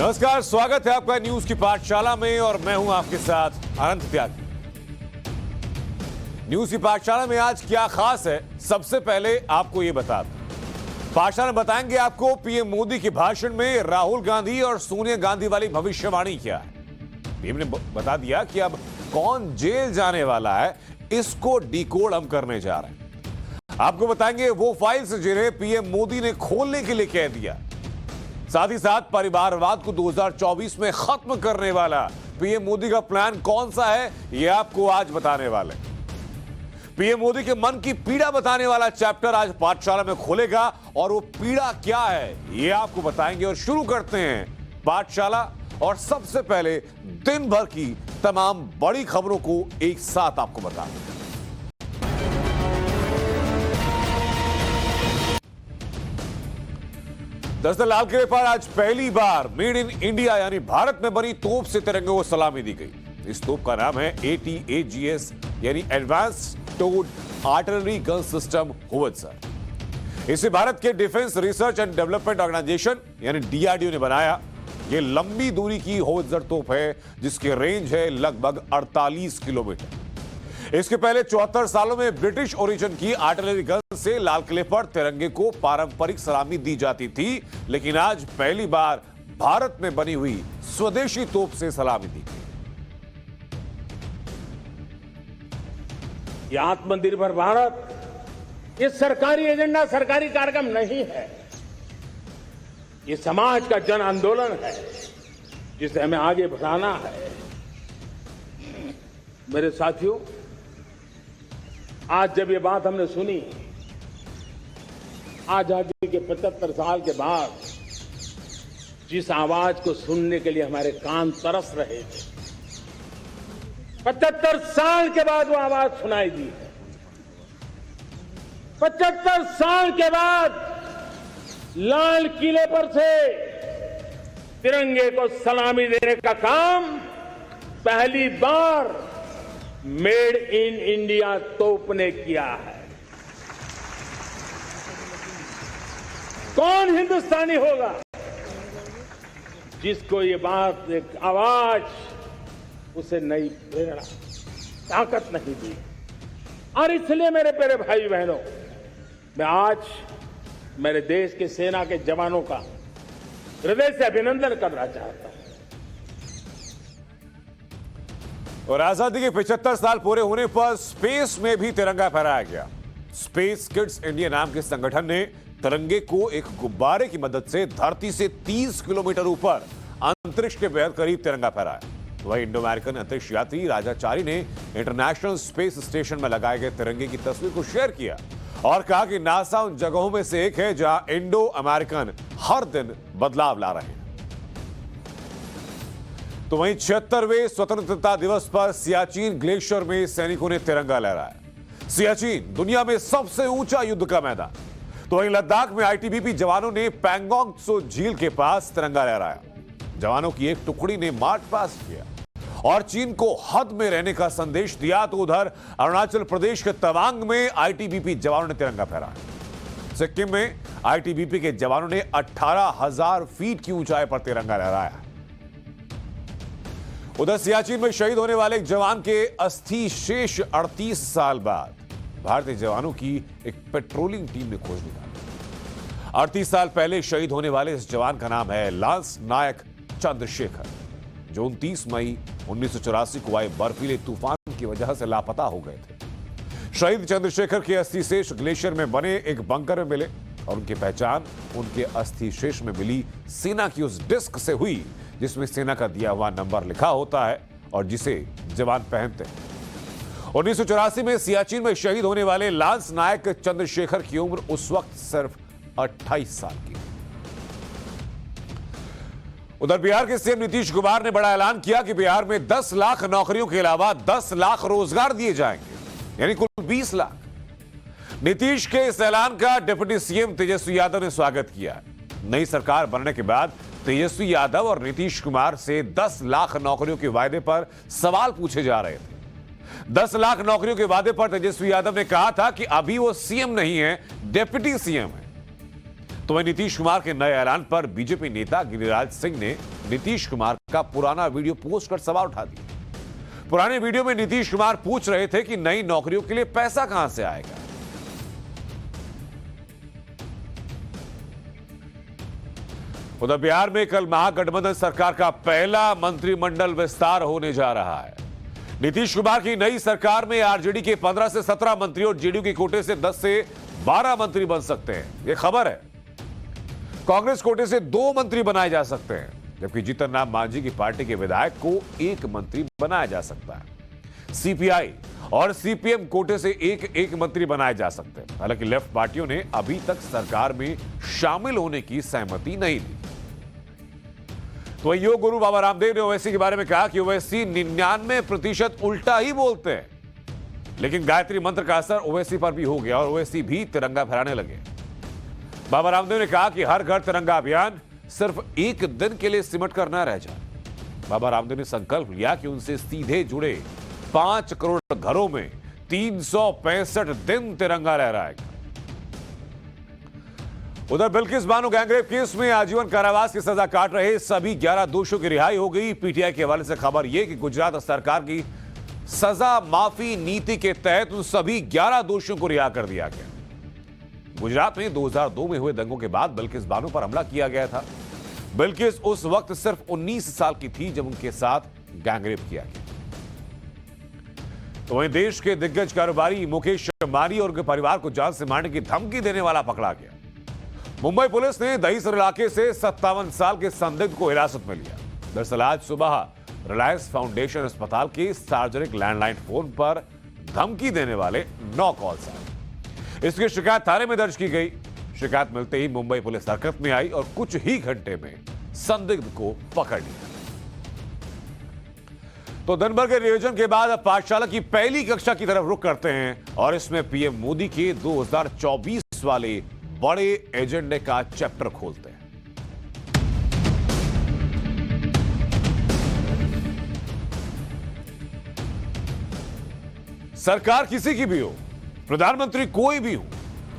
नमस्कार, स्वागत है आपका न्यूज की पाठशाला में और मैं हूं आपके साथ अनंत त्यागी। न्यूज की पाठशाला में आज क्या खास है, सबसे पहले आपको यह बता दूं। पाठशाला में बताएंगे आपको पीएम मोदी के भाषण में राहुल गांधी और सोनिया गांधी वाली भविष्यवाणी क्या है। पीएम ने बता दिया कि अब कौन जेल जाने वाला है, इसको डिकोड हम करने जा रहे हैं। आपको बताएंगे वो फाइल्स जिन्हें पीएम मोदी ने खोलने के लिए कह दिया। साथ ही साथ परिवारवाद को 2024 में खत्म करने वाला पीएम मोदी का प्लान कौन सा है, यह आपको आज बताने वाले। पीएम मोदी के मन की पीड़ा बताने वाला चैप्टर आज पाठशाला में खुलेगा और वो पीड़ा क्या है, यह आपको बताएंगे। और शुरू करते हैं पाठशाला और सबसे पहले दिन भर की तमाम बड़ी खबरों को एक साथ आपको बता दें। दरअसल लाल किले पर आज पहली बार मेड इन इंडिया यानी भारत में बनी तोप से तिरंगे को सलामी दी गई। इस तोप का नाम है ATAGS यानी advance towed artillery gun system howitzer. इसे भारत के defence research and development organisation यानी DRDO ने बनाया। यह लंबी दूरी की होवित्जर तोप है जिसकी रेंज है लगभग 48 किलोमीटर। इसके पहले 74 सालों में ब्रिटिश ओरिजिन की आर्टिलरी गन से लाल किले पर तिरंगे को पारंपरिक सलामी दी जाती थी, लेकिन आज पहली बार भारत में बनी हुई स्वदेशी तोप से सलामी दी गई। ये आत्मनिर्भर भारत ये सरकारी एजेंडा, सरकारी कार्यक्रम नहीं है। ये समाज का जन आंदोलन है जिसे हमें आगे बढ़ाना है। मेरे साथियों, आज जब ये बात हमने सुनी, आजादी के 75 साल के बाद जिस आवाज को सुनने के लिए हमारे कान तरस रहे थे, 75 साल के बाद वो आवाज सुनाई दी है। 75 साल के बाद लाल किले पर से तिरंगे को सलामी देने का काम पहली बार मेड इन इंडिया तोप ने किया है। कौन हिंदुस्तानी होगा जिसको ये बात, एक आवाज उसे नई प्रेरणा, ताकत नहीं दी। और इसलिए मेरे प्यारे भाई बहनों, मैं आज मेरे देश के सेना के जवानों का हृदय से अभिनंदन करना चाहता हूं। और आजादी के 75 साल पूरे होने पर स्पेस में भी तिरंगा फहराया गया। स्पेस किड्स इंडिया नाम के संगठन ने तिरंगे को एक गुब्बारे की मदद से धरती से 30 किलोमीटर ऊपर अंतरिक्ष के बेहद करीब तिरंगा फहराया। वही इंडो अमेरिकन अंतरिक्ष यात्री राजाचारी ने इंटरनेशनल स्पेस स्टेशन में लगाए गए तिरंगे की तस्वीर को शेयर किया और कहा कि नासा उन जगहों में से एक है जहां इंडो अमेरिकन हर दिन बदलाव ला रहे हैं। तो वहीं 76वें स्वतंत्रता दिवस पर सियाचिन ग्लेशियर में सैनिकों ने तिरंगा लहराया। सियाचिन दुनिया में सबसे ऊंचा युद्ध का मैदान। तो वहीं लद्दाख में ITBP जवानों ने पैंगोंग त्सो झील के पास तिरंगा लहराया। जवानों की एक टुकड़ी ने मार्च पास्ट किया और चीन को हद में रहने का संदेश दिया। तो उधर अरुणाचल प्रदेश के तवांग में ITBP जवानों ने तिरंगा फहराया। सिक्किम में ITBP के जवानों ने 18,000 फीट की ऊंचाई पर तिरंगा लहराया। उधर सियाचिन में शहीद होने वाले एक जवान के अस्थि शेष 38 साल बाद भारतीय जवानों की एक पेट्रोलिंग टीम ने खोज निकाली। 38 साल पहले शहीद होने वाले इस जवान का नाम है लांस नायक चंद्रशेखर, जो 29 मई 1984 को आए बर्फीले तूफान की वजह से लापता हो गए थे। शहीद चंद्रशेखर के अस्थि शेष ग्लेशियर में बने एक बंकर में मिले और उनकी पहचान उनके अस्थि शेष में मिली सेना की उस डिस्क से हुई जिसमें सेना का दिया हुआ नंबर लिखा होता है और जिसे जवान पहनते हैं। 1984 में सियाचिन में शहीद होने वाले लांस नायक चंद्रशेखर की उम्र उस वक्त सिर्फ 28 साल की। उधर बिहार के सीएम नीतीश कुमार ने बड़ा ऐलान किया कि बिहार में 10 लाख नौकरियों के अलावा 10 लाख रोजगार दिए जाएंगे, यानी कुल 20 लाख। नीतीश के इस ऐलान का डिप्टी सीएम तेजस्वी यादव ने स्वागत किया। नई सरकार बनने के बाद तेजस्वी यादव और नीतीश कुमार से 10 लाख नौकरियों के वायदे पर सवाल पूछे जा रहे थे। 10 लाख नौकरियों के वादे पर तेजस्वी यादव ने कहा था कि अभी वो सीएम नहीं है, डिप्टी सीएम है। तो वहीं नीतीश कुमार के नए ऐलान पर बीजेपी नेता गिरिराज सिंह ने नीतीश कुमार का पुराना वीडियो पोस्ट कर सवाल उठा दिया। पुराने वीडियो में नीतीश कुमार पूछ रहे थे कि नई नौकरियों के लिए पैसा कहां से आएगा। उधर बिहार में कल महागठबंधन सरकार का पहला मंत्रिमंडल विस्तार होने जा रहा है। नीतीश कुमार की नई सरकार में आरजेडी के 15 से 17 मंत्री और जेडीयू के कोटे से 10 से 12 मंत्री बन सकते हैं, यह खबर है। कांग्रेस कोटे से 2 मंत्री बनाए जा सकते हैं, जबकि जीतन राम मांझी की पार्टी के विधायक को 1 मंत्री बनाया जा सकता है। सीपीआई और सीपीएम कोटे से एक मंत्री बनाए जा सकते हैं। हालांकि लेफ्ट पार्टियों ने अभी तक सरकार में शामिल होने की सहमति नहीं दी। तो योग गुरु बाबा रामदेव ने ओवैसी के बारे में कहा कि ओवैसी 99% उल्टा ही बोलते हैं, लेकिन गायत्री मंत्र का असर ओवैसी पर भी हो गया और ओवैसी भी तिरंगा फहराने लगे। बाबा रामदेव ने कहा कि हर घर तिरंगा अभियान सिर्फ 1 दिन के लिए सिमट कर न रह जाए। बाबा रामदेव ने संकल्प लिया कि उनसे सीधे जुड़े 5 करोड़ घरों में 365 दिन तिरंगा लहराएगा। उधर बिल्किस बानो गैंगरेप केस में आजीवन कारावास की सजा काट रहे सभी 11 दोषियों की रिहाई हो गई। पीटीआई के हवाले से खबर यह कि गुजरात सरकार की सजा माफी नीति के तहत उन सभी 11 दोषियों को रिहा कर दिया गया। गुजरात में 2002 में हुए दंगों के बाद बिल्किस बानो पर हमला किया गया था। बिल्किस उस वक्त सिर्फ 19 साल की थी जब उनके साथ गैंगरेप किया गया। तो वहीं देश के दिग्गज कारोबारी मुकेश अंबानी और उनके परिवार को जान से मारने की धमकी देने वाला पकड़ा गया। मुंबई पुलिस ने दहीसर इलाके से 57 साल के संदिग्ध को हिरासत में लिया। दरअसल आज सुबह रिलायंस फाउंडेशन अस्पताल के सार्वजनिक लैंडलाइन फोन पर धमकी देने वाले 9 कॉल्स आए। इसकी शिकायत थाने में दर्ज की गई। शिकायत मिलते ही मुंबई पुलिस हरकत में आई और कुछ ही घंटे में संदिग्ध को पकड़ लिया। तो दिन भर के नियोजन के बाद अब पाठशाला की पहली कक्षा की तरफ रुख करते हैं और इसमें पीएम मोदी के 2024 वाले बड़े एजेंडे का चैप्टर खोलते हैं। सरकार किसी की भी हो, प्रधानमंत्री कोई भी हो,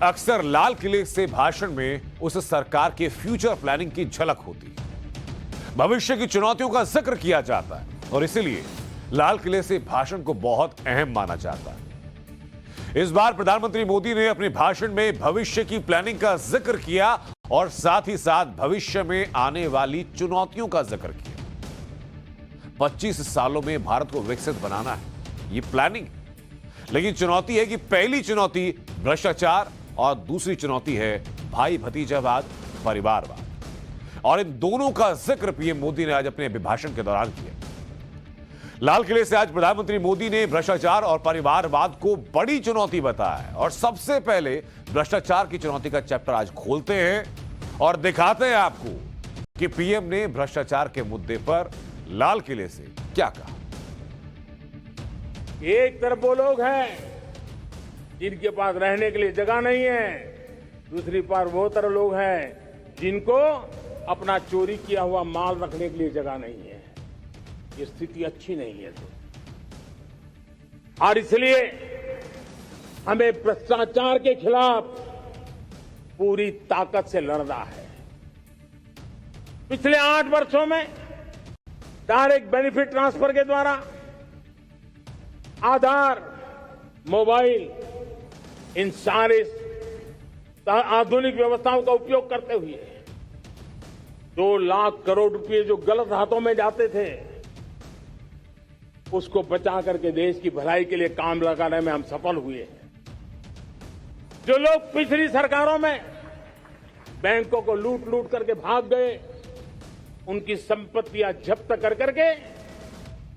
अक्सर लाल किले से भाषण में उस सरकार के फ्यूचर प्लानिंग की झलक होती है। भविष्य की चुनौतियों का जिक्र किया जाता है और इसीलिए लाल किले से भाषण को बहुत अहम माना जाता है। इस बार प्रधानमंत्री मोदी ने अपने भाषण में भविष्य की प्लानिंग का जिक्र किया और साथ ही साथ भविष्य में आने वाली चुनौतियों का जिक्र किया। 25 सालों में भारत को विकसित बनाना है, ये प्लानिंग। लेकिन चुनौती है कि पहली चुनौती भ्रष्टाचार और दूसरी चुनौती है भाई भतीजावाद, परिवारवाद। और इन दोनों का जिक्र पीएम मोदी ने आज अपने अभिभाषण के दौरान किया। लाल किले से आज प्रधानमंत्री मोदी ने भ्रष्टाचार और परिवारवाद को बड़ी चुनौती बताया है और सबसे पहले भ्रष्टाचार की चुनौती का चैप्टर आज खोलते हैं और दिखाते हैं आपको कि पीएम ने भ्रष्टाचार के मुद्दे पर लाल किले से क्या कहा। एक तरफ वो लोग हैं जिनके पास रहने के लिए जगह नहीं है, दूसरी पार वो तरफ लोग हैं जिनको अपना चोरी किया हुआ माल रखने के लिए जगह नहीं है। ये स्थिति अच्छी नहीं है और इसलिए हमें भ्रष्टाचार के खिलाफ पूरी ताकत से लड़ना है। पिछले 8 वर्षों में डायरेक्ट बेनिफिट ट्रांसफर के द्वारा आधार, मोबाइल, इन सारे आधुनिक व्यवस्थाओं का उपयोग करते हुए 2 लाख करोड़ रुपए जो गलत हाथों में जाते थे उसको बचा करके देश की भलाई के लिए काम लगाने में हम सफल हुए हैं। जो लोग पिछली सरकारों में बैंकों को लूट लूट करके भाग गए, उनकी संपत्तियां जब्त कर करके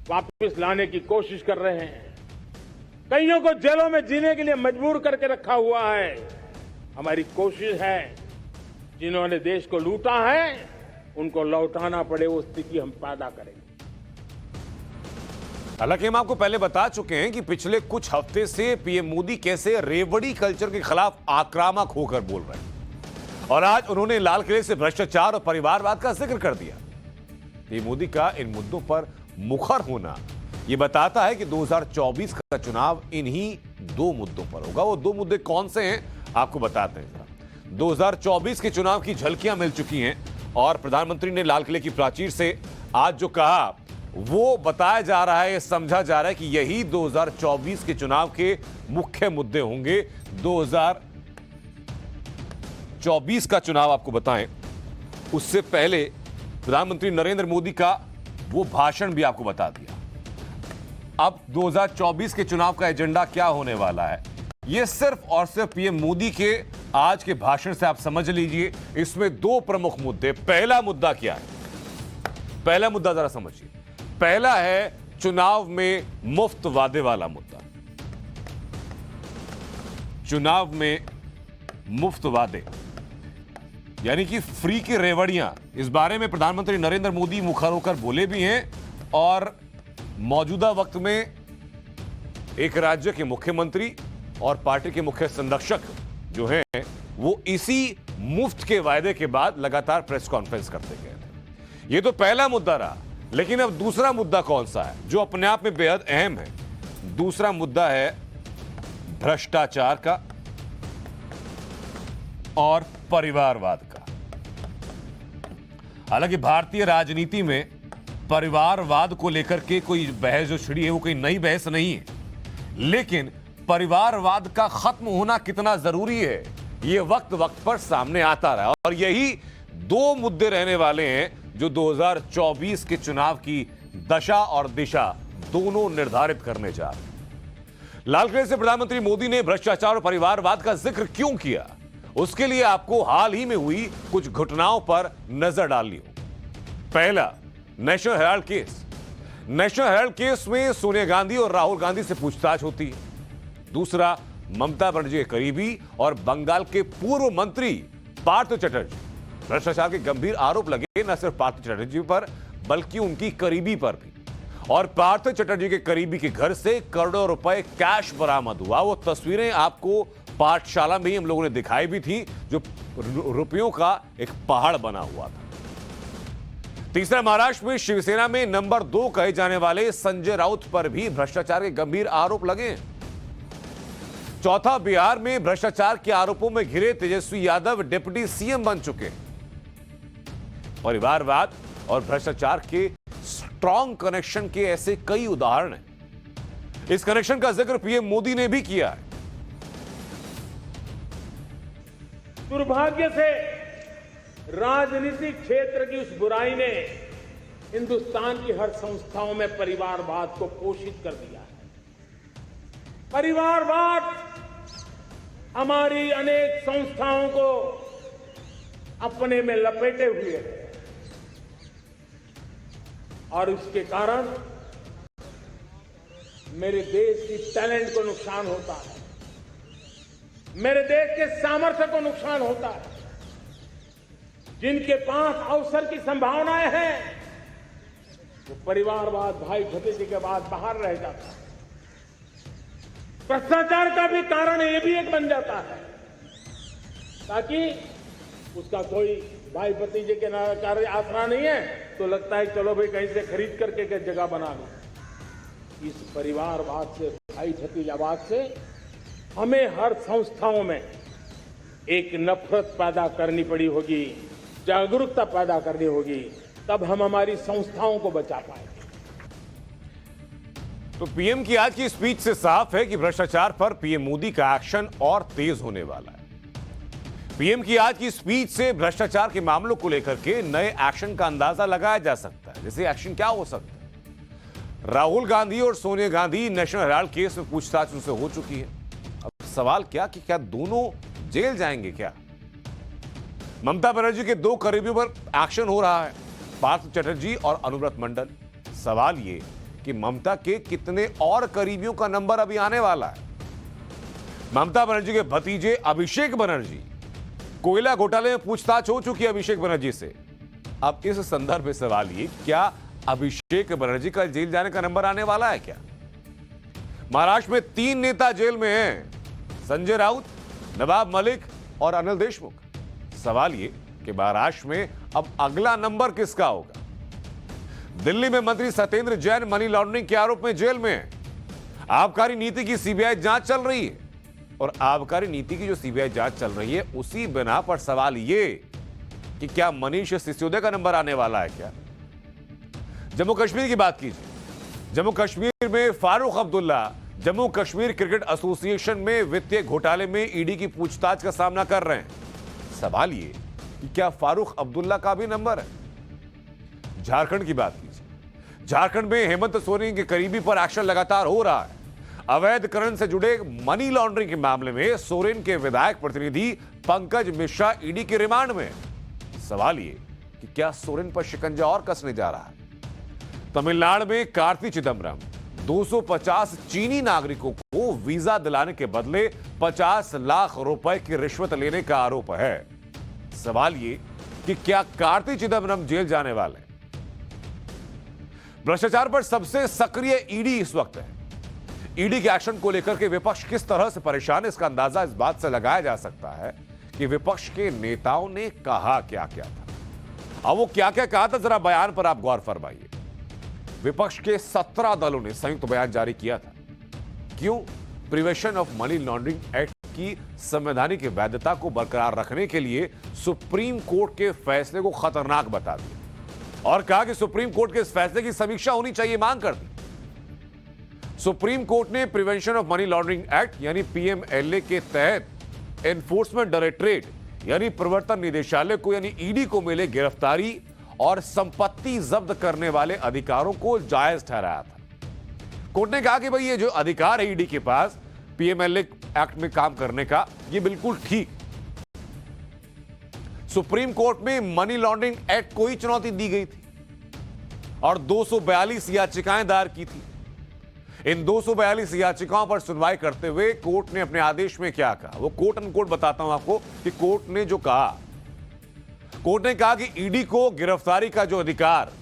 वापस लाने की कोशिश कर रहे हैं। कईयों को जेलों में जीने के लिए मजबूर करके रखा हुआ है। हमारी कोशिश है जिन्होंने देश को लूटा है उनको लौटाना पड़े, वो स्थिति हम पैदा करेंगे। हालांकि हम आपको पहले बता चुके हैं कि पिछले कुछ हफ्ते से पीएम मोदी कैसे रेवड़ी कल्चर के खिलाफ आक्रामक होकर बोल रहे हैं और आज उन्होंने लाल किले से भ्रष्टाचार और परिवारवाद का जिक्र कर दिया। पीएम मोदी का इन मुद्दों पर मुखर होना यह बताता है कि 2024 का चुनाव इन्हीं 2 मुद्दों पर होगा। वो 2 मुद्दे कौन से हैं आपको बताते हैं। 2024 के चुनाव की झलकियां मिल चुकी हैं और प्रधानमंत्री ने लाल किले की प्राचीर से आज जो कहा वो बताया जा रहा है, समझा जा रहा है कि यही 2024 के चुनाव के मुख्य मुद्दे होंगे। 2024 का चुनाव आपको बताएं, उससे पहले प्रधानमंत्री नरेंद्र मोदी का वो भाषण भी आपको बता दिया। अब 2024 के चुनाव का एजेंडा क्या होने वाला है, ये सिर्फ और सिर्फ पीएम मोदी के आज के भाषण से आप समझ लीजिए। इसमें दो प्रमुख मुद्दे। पहला मुद्दा क्या है, पहला मुद्दा जरा समझिए। पहला है चुनाव में मुफ्त वादे वाला मुद्दा। चुनाव में मुफ्त वादे यानी कि फ्री की रेवड़ियां, इस बारे में प्रधानमंत्री नरेंद्र मोदी मुखर होकर बोले भी हैं और मौजूदा वक्त में एक राज्य के मुख्यमंत्री और पार्टी के मुख्य संरक्षक जो हैं वो इसी मुफ्त के वायदे के बाद लगातार प्रेस कॉन्फ्रेंस करते गए थे। ये तो पहला मुद्दा रहा, लेकिन अब दूसरा मुद्दा कौन सा है जो अपने आप में बेहद अहम है। दूसरा मुद्दा है भ्रष्टाचार का और परिवारवाद का। हालांकि भारतीय राजनीति में परिवारवाद को लेकर के कोई बहस जो छिड़ी है वो कोई नई बहस नहीं है, लेकिन परिवारवाद का खत्म होना कितना जरूरी है ये वक्त वक्त पर सामने आता रहा और यही दो मुद्दे रहने वाले हैं जो 2024 के चुनाव की दशा और दिशा दोनों निर्धारित करने जा रहे हैं। लाल किले से प्रधानमंत्री मोदी ने भ्रष्टाचार और परिवारवाद का जिक्र क्यों किया, उसके लिए आपको हाल ही में हुई कुछ घटनाओं पर नजर डालनी हो। पहला, national Herald case. National Herald case में सोनिया गांधी और राहुल गांधी से पूछताछ होती है। दूसरा, ममता बनर्जी के करीबी और बंगाल के पूर्व मंत्री पार्थ चटर्जी। भ्रष्टाचार के गंभीर आरोप लगे न सिर्फ पार्थ चटर्जी पर बल्कि उनकी करीबी पर भी। और पार्थ चटर्जी के करीबी के घर से करोड़ों रुपए कैश बरामद हुआ। वो तस्वीरें आपको पाठशाला में ही हम लोगों ने दिखाई भी थी, जो रुपयों का एक पहाड़ बना हुआ था। तीसरा, महाराष्ट्र में शिवसेना में नंबर 2 कहे जाने वाले संजय राउत पर भी भ्रष्टाचार के गंभीर आरोप लगे। चौथा, बिहार में भ्रष्टाचार के आरोपों में घिरे तेजस्वी यादव डिप्टी सीएम बन चुके। परिवारवाद और भ्रष्टाचार के स्ट्रॉन्ग कनेक्शन के ऐसे कई उदाहरण हैं। इस कनेक्शन का जिक्र पीएम मोदी ने भी किया है। दुर्भाग्य से राजनीतिक क्षेत्र की उस बुराई ने हिंदुस्तान की हर संस्थाओं में परिवारवाद को पोषित कर दिया है। परिवारवाद हमारी अनेक संस्थाओं को अपने में लपेटे हुए है और इसके कारण मेरे देश की टैलेंट को नुकसान होता है, मेरे देश के सामर्थ्य को नुकसान होता है। जिनके पास अवसर की संभावनाएं हैं वो परिवारवाद, भाई भतीजे के बाद बाहर रह जाता है। भ्रष्टाचार का भी कारण ये भी एक बन जाता है ताकि उसका कोई भाई भतीजे के कार्य आसरा नहीं है तो लगता है चलो भाई कहीं से खरीद करके जगह बना लो। इस परिवारवाद से, भाई भतीजावाद से हमें हर संस्थाओं में एक नफरत पैदा करनी पड़ी होगी, जागरूकता पैदा करनी होगी, तब हम हमारी संस्थाओं को बचा पाएंगे। तो पीएम की आज की स्पीच से साफ है कि भ्रष्टाचार पर पीएम मोदी का एक्शन और तेज होने वाला है। पीएम की आज की स्पीच से भ्रष्टाचार के मामलों को लेकर के नए एक्शन का अंदाजा लगाया जा सकता है। जैसे एक्शन क्या हो सकता है, राहुल गांधी और Sonia Gandhi national Herald case में पूछताछ उनसे हो चुकी है। अब सवाल क्या कि क्या दोनों जेल जाएंगे क्या? ममता बनर्जी के 2 करीबियों पर एक्शन हो रहा है, पार्थ चटर्जी और अनुव्रत मंडल। सवाल ये कि ममता के कितने और करीबियों का नंबर अभी आने वाला है। ममता बनर्जी के भतीजे अभिषेक बनर्जी, कोयला घोटाले में पूछताछ हो चुकी है अभिषेक बनर्जी से। अब इस संदर्भ में सवाल ये, क्या अभिषेक बनर्जी का जेल जाने का नंबर आने वाला है क्या? महाराष्ट्र में 3 नेता जेल में हैं, संजय राउत, नवाब मलिक और अनिल देशमुख। सवाल ये कि महाराष्ट्र में अब अगला नंबर किसका होगा? दिल्ली में मंत्री सत्येंद्र जैन मनी लॉन्ड्रिंग के आरोप में जेल में है। आबकारी नीति की सीबीआई जांच चल रही है और आबकारी नीति की जो सीबीआई जांच चल रही है उसी बिना पर सवाल ये कि क्या मनीष सिसोदिया का नंबर आने वाला है क्या? जम्मू कश्मीर की बात कीजिए। जम्मू कश्मीर में फारूक अब्दुल्ला जम्मू कश्मीर क्रिकेट एसोसिएशन में वित्तीय घोटाले में ईडी की पूछताछ का सामना कर रहे हैं। सवाल ये कि क्या फारूक अब्दुल्ला का भी नंबर है? झारखंड की बात कीजिए। झारखंड में हेमंत सोरेन के करीबी पर एक्शन लगातार हो रहा है। अवैध करण से जुड़े मनी लॉन्ड्रिंग के मामले में सोरेन के विधायक प्रतिनिधि पंकज मिश्रा ईडी के रिमांड में। सवाल ये कि क्या सोरेन पर शिकंजा और कसने जा रहा है? तमिलनाडु में कार्ति चिदम्बरम 250 चीनी नागरिकों को वीजा दिलाने के बदले 50 लाख रुपए की रिश्वत लेने का आरोप है। सवाल ये कि क्या कार्ति चिदम्बरम जेल जाने वाले? भ्रष्टाचार पर सबसे सक्रिय ईडी इस वक्त है। ईडी के एक्शन को लेकर के विपक्ष किस तरह से परेशान है, इसका अंदाजा इस बात से लगाया जा सकता है कि विपक्ष के नेताओं ने कहा क्या क्या था। अब वो क्या क्या कहा था, जरा बयान पर आप गौर फरमाइए। विपक्ष के 17 दलों ने संयुक्त बयान जारी किया था। क्यों? Prevention of money laundering act की संवैधानिक वैधता को बरकरार रखने के लिए सुप्रीम कोर्ट के फैसले को खतरनाक बता दिया और कहा कि सुप्रीम कोर्ट के इस फैसले की समीक्षा होनी चाहिए, मांग कर दी। सुप्रीम कोर्ट ने prevention of money laundering act यानी पीएमएलए के तहत एनफोर्समेंट डायरेक्टरेट यानी प्रवर्तन निदेशालय को यानी ईडी को मिले गिरफ्तारी और संपत्ति जब्त करने वाले अधिकारों को जायज ठहराया था। कोर्ट ने कहा कि भाई ये जो अधिकार है ईडी के पास पीएमएलए एक्ट में काम करने का, ये बिल्कुल ठीक। सुप्रीम कोर्ट में मनी लॉन्ड्रिंग एक्ट को ही चुनौती दी गई थी और 242 याचिकाएं दायर की थी। इन 242 याचिकाओं पर सुनवाई करते हुए कोर्ट ने अपने आदेश में क्या कहा, वो कोट अनकोट बताता हूं आपको कि कोर्ट ने जो कहा। कोर्ट ने कहा कि ईडी को गिरफ्तारी का जो अधिकार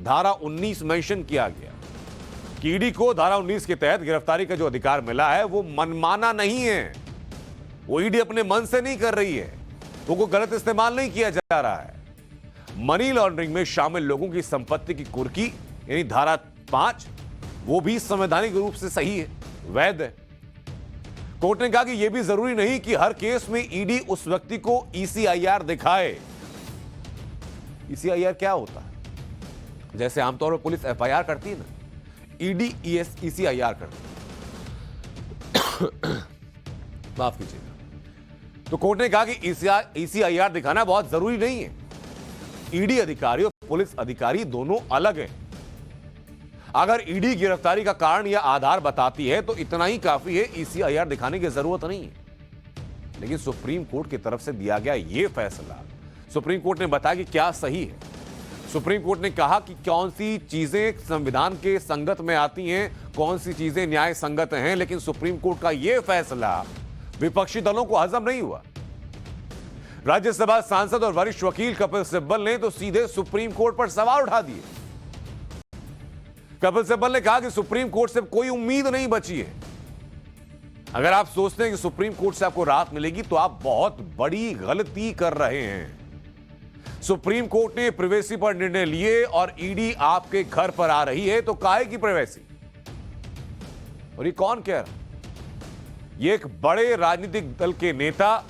धारा 19 मेंशन किया गया कि ईडी को धारा 19 के तहत गिरफ्तारी का जो अधिकार मिला है वो मनमाना नहीं है। वो ईडी अपने मन से नहीं कर रही है, वो को गलत इस्तेमाल नहीं किया जा रहा है। मनी लॉन्ड्रिंग में शामिल लोगों की संपत्ति की कुर्की यानी धारा 5 वो भी संवैधानिक रूप से सही है, वैध है। कोर्ट ने कहा कि यह भी जरूरी नहीं कि हर केस में ईडी उस व्यक्ति को ईसीआईआर दिखाए। ईसीआईआर क्या होता है? जैसे आमतौर पर पुलिस एफआईआर करती है ना, ईडी ईसीआईआर करती है। माफ कीजिएगा। तो कोर्ट ने कहा कि ईसीआईआर दिखाना बहुत जरूरी नहीं है। ईडी अधिकारी और पुलिस अधिकारी दोनों अलग हैं। अगर ईडी गिरफ्तारी का कारण या आधार बताती है तो इतना ही काफी है, ईसीआईआर दिखाने की जरूरत नहीं है। लेकिन सुप्रीम कोर्ट की तरफ से दिया गया यह फैसला, सुप्रीम कोर्ट ने बताया कि क्या सही है। सुप्रीम कोर्ट ने कहा कि कौन सी चीजें संविधान के संगत में आती हैं, कौन सी चीजें न्याय संगत हैं, लेकिन सुप्रीम कोर्ट का यह फैसला विपक्षी दलों को हजम नहीं हुआ। राज्यसभा सांसद और वरिष्ठ वकील कपिल सिब्बल ने तो सीधे सुप्रीम कोर्ट पर सवाल उठा दिए। कपिल सिब्बल ने कहा कि सुप्रीम कोर्ट से कोई उम्मीद नहीं बची है। अगर आप सोचते हैं कि सुप्रीम कोर्ट से आपको राहत मिलेगी तो आप बहुत बड़ी गलती कर रहे हैं। सुप्रीम कोर्ट ने प्राइवेसी पर निर्णय लिए और ईडी आपके घर पर आ रही है तो काहे की प्राइवेसी? और ये कौन कह रहा? ये एक बड़े राजनीतिक दल के नेता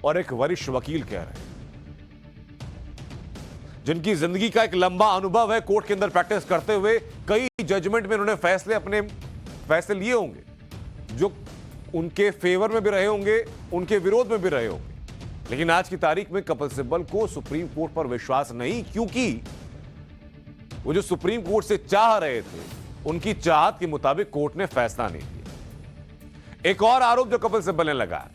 और एक वरिष्ठ वकील कह रहे हैं, जिनकी जिंदगी का एक लंबा अनुभव है कोर्ट के अंदर प्रैक्टिस करते हुए। कई जजमेंट में उन्होंने अपने फैसले लिए होंगे, जो उनके फेवर में भी रहे होंगे, उनके विरोध में भी रहे होंगे। लेकिन आज की तारीख में कपिल सिब्बल को सुप्रीम कोर्ट पर विश्वास नहीं, क्योंकि वो जो सुप्रीम कोर्ट से चाह रहे थे उनकी चाहत के मुताबिक कोर्ट ने फैसला नहीं दिया। एक और आरोप जो कपिल सिब्बल ने लगाया,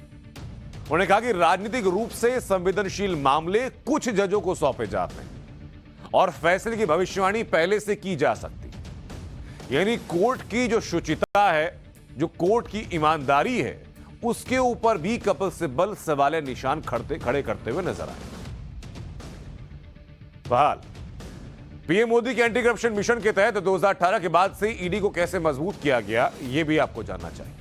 उन्होंने कहा कि राजनीतिक रूप से संवेदनशील मामले कुछ जजों को सौंपे जाते हैं और फैसले की भविष्यवाणी पहले से की जा सकती। यानी कोर्ट की जो शुचिता है, जो कोर्ट की ईमानदारी है, उसके ऊपर भी कपिल सिब्बल सवालिया निशान खड़े करते हुए नजर आए। बहरहाल पीएम मोदी के एंटी करप्शन मिशन के तहत 2018 के बाद से ईडी को कैसे मजबूत किया गया, यह भी आपको जानना चाहिए।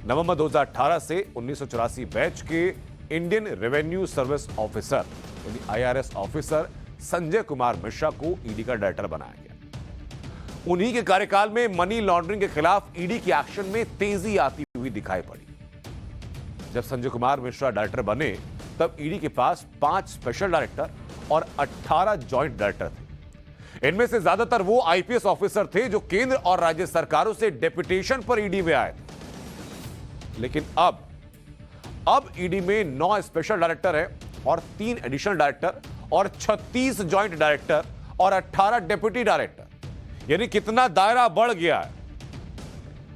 नवंबर 2018 से 1984 बैच के इंडियन रेवेन्यू सर्विस ऑफिसर यानी आईआरएस ऑफिसर संजय कुमार मिश्रा को ईडी का डायरेक्टर बनाया गया। उन्हीं के कार्यकाल में मनी लॉन्ड्रिंग के खिलाफ ईडी की एक्शन में तेजी आती हुई दिखाई पड़ी। जब संजय कुमार मिश्रा डायरेक्टर बने तब ईडी के पास 5 स्पेशल डायरेक्टर और 18 जॉइंट डायरेक्टर थे। इनमें से ज्यादातर वो आईपीएस ऑफिसर थे जो केंद्र और राज्य सरकारों से डेपुटेशन पर ईडी में आए थे। लेकिन अब ईडी में 9 स्पेशल डायरेक्टर हैं और 3 एडिशनल डायरेक्टर और 36 जॉइंट डायरेक्टर और 18 डेप्यूटी डायरेक्टर, यानी कितना दायरा बढ़ गया है।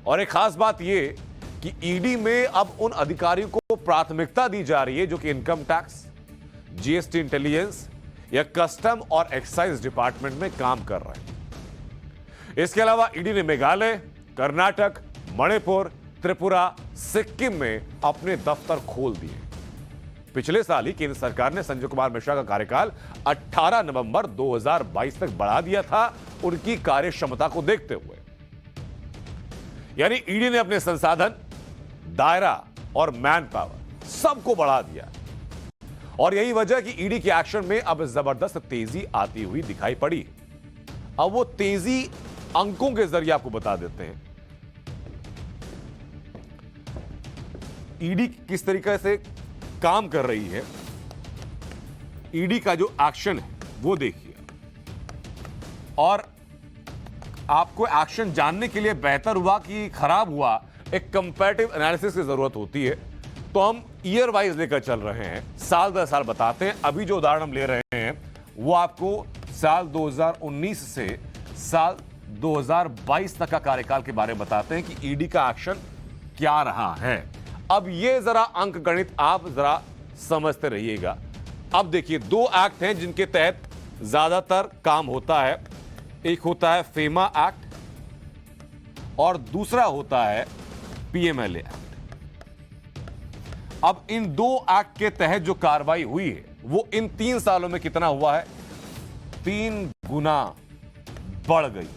और एक खास बात यह कि ईडी में अब उन अधिकारियों को प्राथमिकता दी जा रही है जो कि इनकम टैक्स, जीएसटी इंटेलिजेंस या कस्टम और एक्साइज डिपार्टमेंट में काम कर रहे हैं। इसके अलावा ईडी ने मेघालय, कर्नाटक, मणिपुर, त्रिपुरा, सिक्किम में अपने दफ्तर खोल दिए। पिछले साल ही केंद्र सरकार ने संजय कुमार मिश्रा का कार्यकाल 18 नवंबर 2022 तक बढ़ा दिया था उनकी कार्यक्षमता को देखते हुए। यानी ईडी ने अपने संसाधन, दायरा और मैन पावर सबको बढ़ा दिया। और यही वजह कि ईडी के एक्शन में अब जबरदस्त तेजी आती हुई दिखाई पड़ी। अब वो तेजी अंकों के जरिए आपको बता देते हैं। ईडी किस तरीके से काम कर रही है, ईडी का जो एक्शन है वो देखिए। और आपको एक्शन जानने के लिए बेहतर हुआ कि खराब हुआ, एक कंपैरेटिव एनालिसिस की जरूरत होती है। तो हम ईयर वाइज लेकर चल रहे हैं, साल दर साल बताते हैं। अभी जो उदाहरण हम ले रहे हैं वो आपको साल 2019 से साल 2022 तक का कार्यकाल के बारे में बताते हैं कि ईडी का एक्शन क्या रहा है। अब ये जरा अंक गणित आप जरा समझते रहिएगा। अब देखिए, 2 एक्ट हैं जिनके तहत ज्यादातर काम होता है। एक होता है फेमा एक्ट और दूसरा होता है पीएमएलए एक्ट। अब इन 2 एक्ट के तहत जो कार्रवाई हुई है वो इन 3 सालों में कितना हुआ है? 3 गुना बढ़ गई।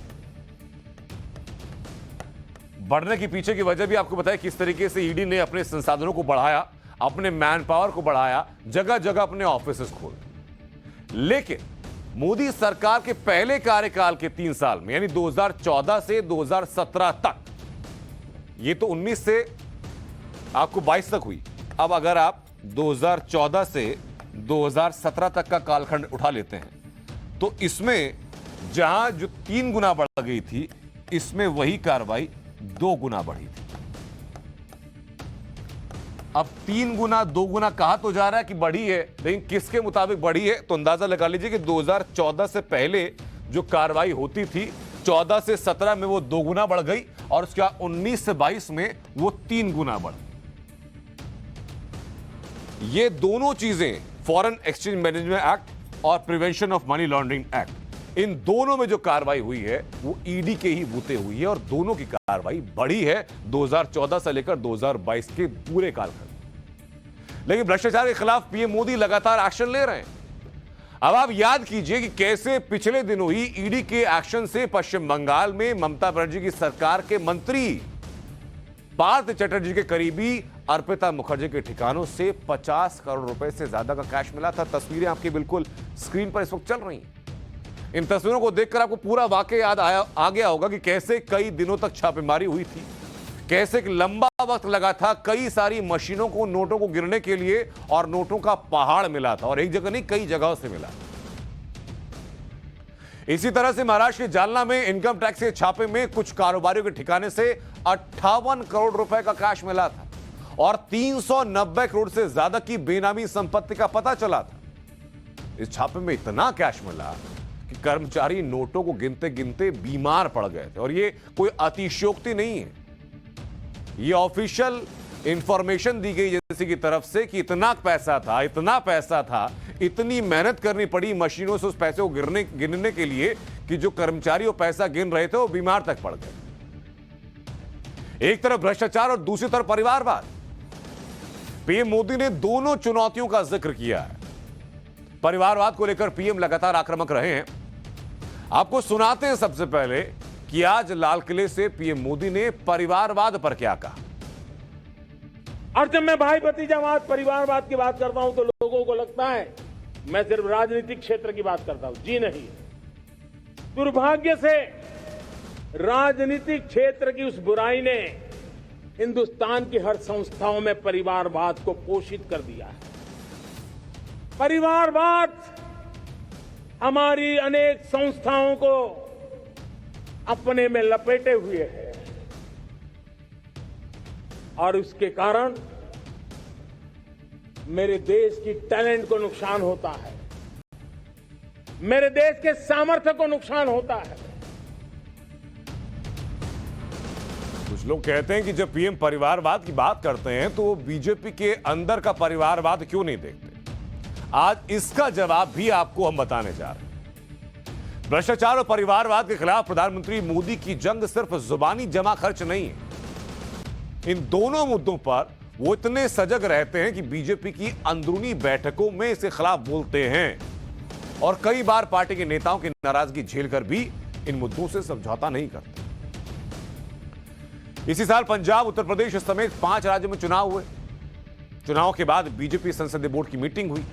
बढ़ने के पीछे की वजह भी आपको बताया किस तरीके से ईडी ने अपने संसाधनों को बढ़ाया, अपने मैन पावर को बढ़ाया, जगह जगह अपने ऑफिसेस खोले। लेकिन मोदी सरकार के पहले कार्यकाल के 3 साल में, यानी 2014 से 2017 तक, ये तो 19 से आपको 22 तक हुई। अब अगर आप 2014 से 2017 तक का कालखंड उठा लेते हैं तो इसमें जहां जो 3 गुना बढ़ गई थी, इसमें वही कार्रवाई 2 गुना बढ़ी थी। अब 3 गुना 2 गुना कहा तो जा रहा है कि बढ़ी है, लेकिन किसके मुताबिक बढ़ी है? तो अंदाजा लगा लीजिए कि 2014 से पहले जो कार्रवाई होती थी, 14 से 17 में वो 2 गुना बढ़ गई और उसके बाद 19 से 22 में वो 3 गुना बढ़ गई। ये दोनों चीजें, फॉरेन एक्सचेंज मैनेजमेंट एक्ट और prevention of money laundering act, इन दोनों में जो कार्रवाई हुई है वो ईडी के ही बूते हुई है और दोनों की कार्रवाई बढ़ी है 2014 से लेकर 2022 के पूरे कालखंड। लेकिन भ्रष्टाचार के खिलाफ पीएम मोदी लगातार एक्शन ले रहे हैं। अब आप याद कीजिए कि कैसे पिछले दिनों ही ईडी के एक्शन से पश्चिम बंगाल में ममता बनर्जी की सरकार के मंत्री पार्थ चटर्जी के करीबी अर्पिता मुखर्जी के ठिकानों से 50 करोड़ रुपए से ज्यादा का कैश मिला था। तस्वीरें आपकी बिल्कुल स्क्रीन पर इस वक्त चल रही हैं। इन तस्वीरों को देखकर आपको पूरा वाकया याद आ गया होगा कि कैसे कई दिनों तक छापेमारी हुई थी, कैसे एक लंबा वक्त लगा था, कई सारी मशीनों को, नोटों को गिनने के लिए, और नोटों का पहाड़ मिला था, और एक जगह नहीं कई जगहों से मिला। इसी तरह से महाराष्ट्र के जालना में इनकम टैक्स के छापे में कुछ कारोबारियों के ठिकाने से 58 करोड़ रुपए का कैश मिला था और 390 करोड़ से ज्यादा की बेनामी संपत्ति का पता चला था। इस छापे में इतना कैश मिला कि कर्मचारी नोटों को गिनते गिनते बीमार पड़ गए थे। और ये कोई अतिशयोक्ति नहीं है, ये ऑफिशियल इंफॉर्मेशन दी गई एजेंसी की तरफ से कि इतना पैसा था, इतनी मेहनत करनी पड़ी मशीनों से उस पैसे को गिनने के लिए कि जो कर्मचारी वो पैसा गिन रहे थे वो बीमार तक पड़ गए। एक तरफ भ्रष्टाचार और दूसरी तरफ परिवारवाद। पीएम मोदी ने दोनों चुनौतियों का जिक्र किया है। परिवारवाद को लेकर पीएम लगातार आक्रामक रहे हैं। आपको सुनाते हैं सबसे पहले कि आज लाल किले से पीएम मोदी ने परिवारवाद पर क्या कहा। और जब मैं भाई भतीजावाद, परिवारवाद की बात करता हूं तो लोगों को लगता है मैं सिर्फ राजनीतिक क्षेत्र की बात करता हूं। जी नहीं, दुर्भाग्य से राजनीतिक क्षेत्र की उस बुराई ने हिंदुस्तान की हर संस्थाओं में परिवारवाद को पोषित कर दिया है। परिवारवाद हमारी अनेक संस्थाओं को अपने में लपेटे हुए है और उसके कारण मेरे देश की टैलेंट को नुकसान होता है, मेरे देश के सामर्थ्य को नुकसान होता है। कुछ लोग कहते हैं कि जब पीएम परिवारवाद की बात करते हैं तो वो बीजेपी के अंदर का परिवारवाद क्यों नहीं देखते। आज इसका जवाब भी आपको हम बताने जा रहे हैं। भ्रष्टाचार और परिवारवाद के खिलाफ प्रधानमंत्री मोदी की जंग सिर्फ जुबानी जमा खर्च नहीं है। इन दोनों मुद्दों पर वो इतने सजग रहते हैं कि बीजेपी की अंदरूनी बैठकों में इसके खिलाफ बोलते हैं और कई बार पार्टी के नेताओं की नाराजगी झेलकर भी इन मुद्दों से समझौता नहीं करते। इसी साल पंजाब, उत्तर प्रदेश समेत 5 राज्यों में चुनाव हुए। चुनाव के बाद बीजेपी संसदीय बोर्ड की मीटिंग हुई।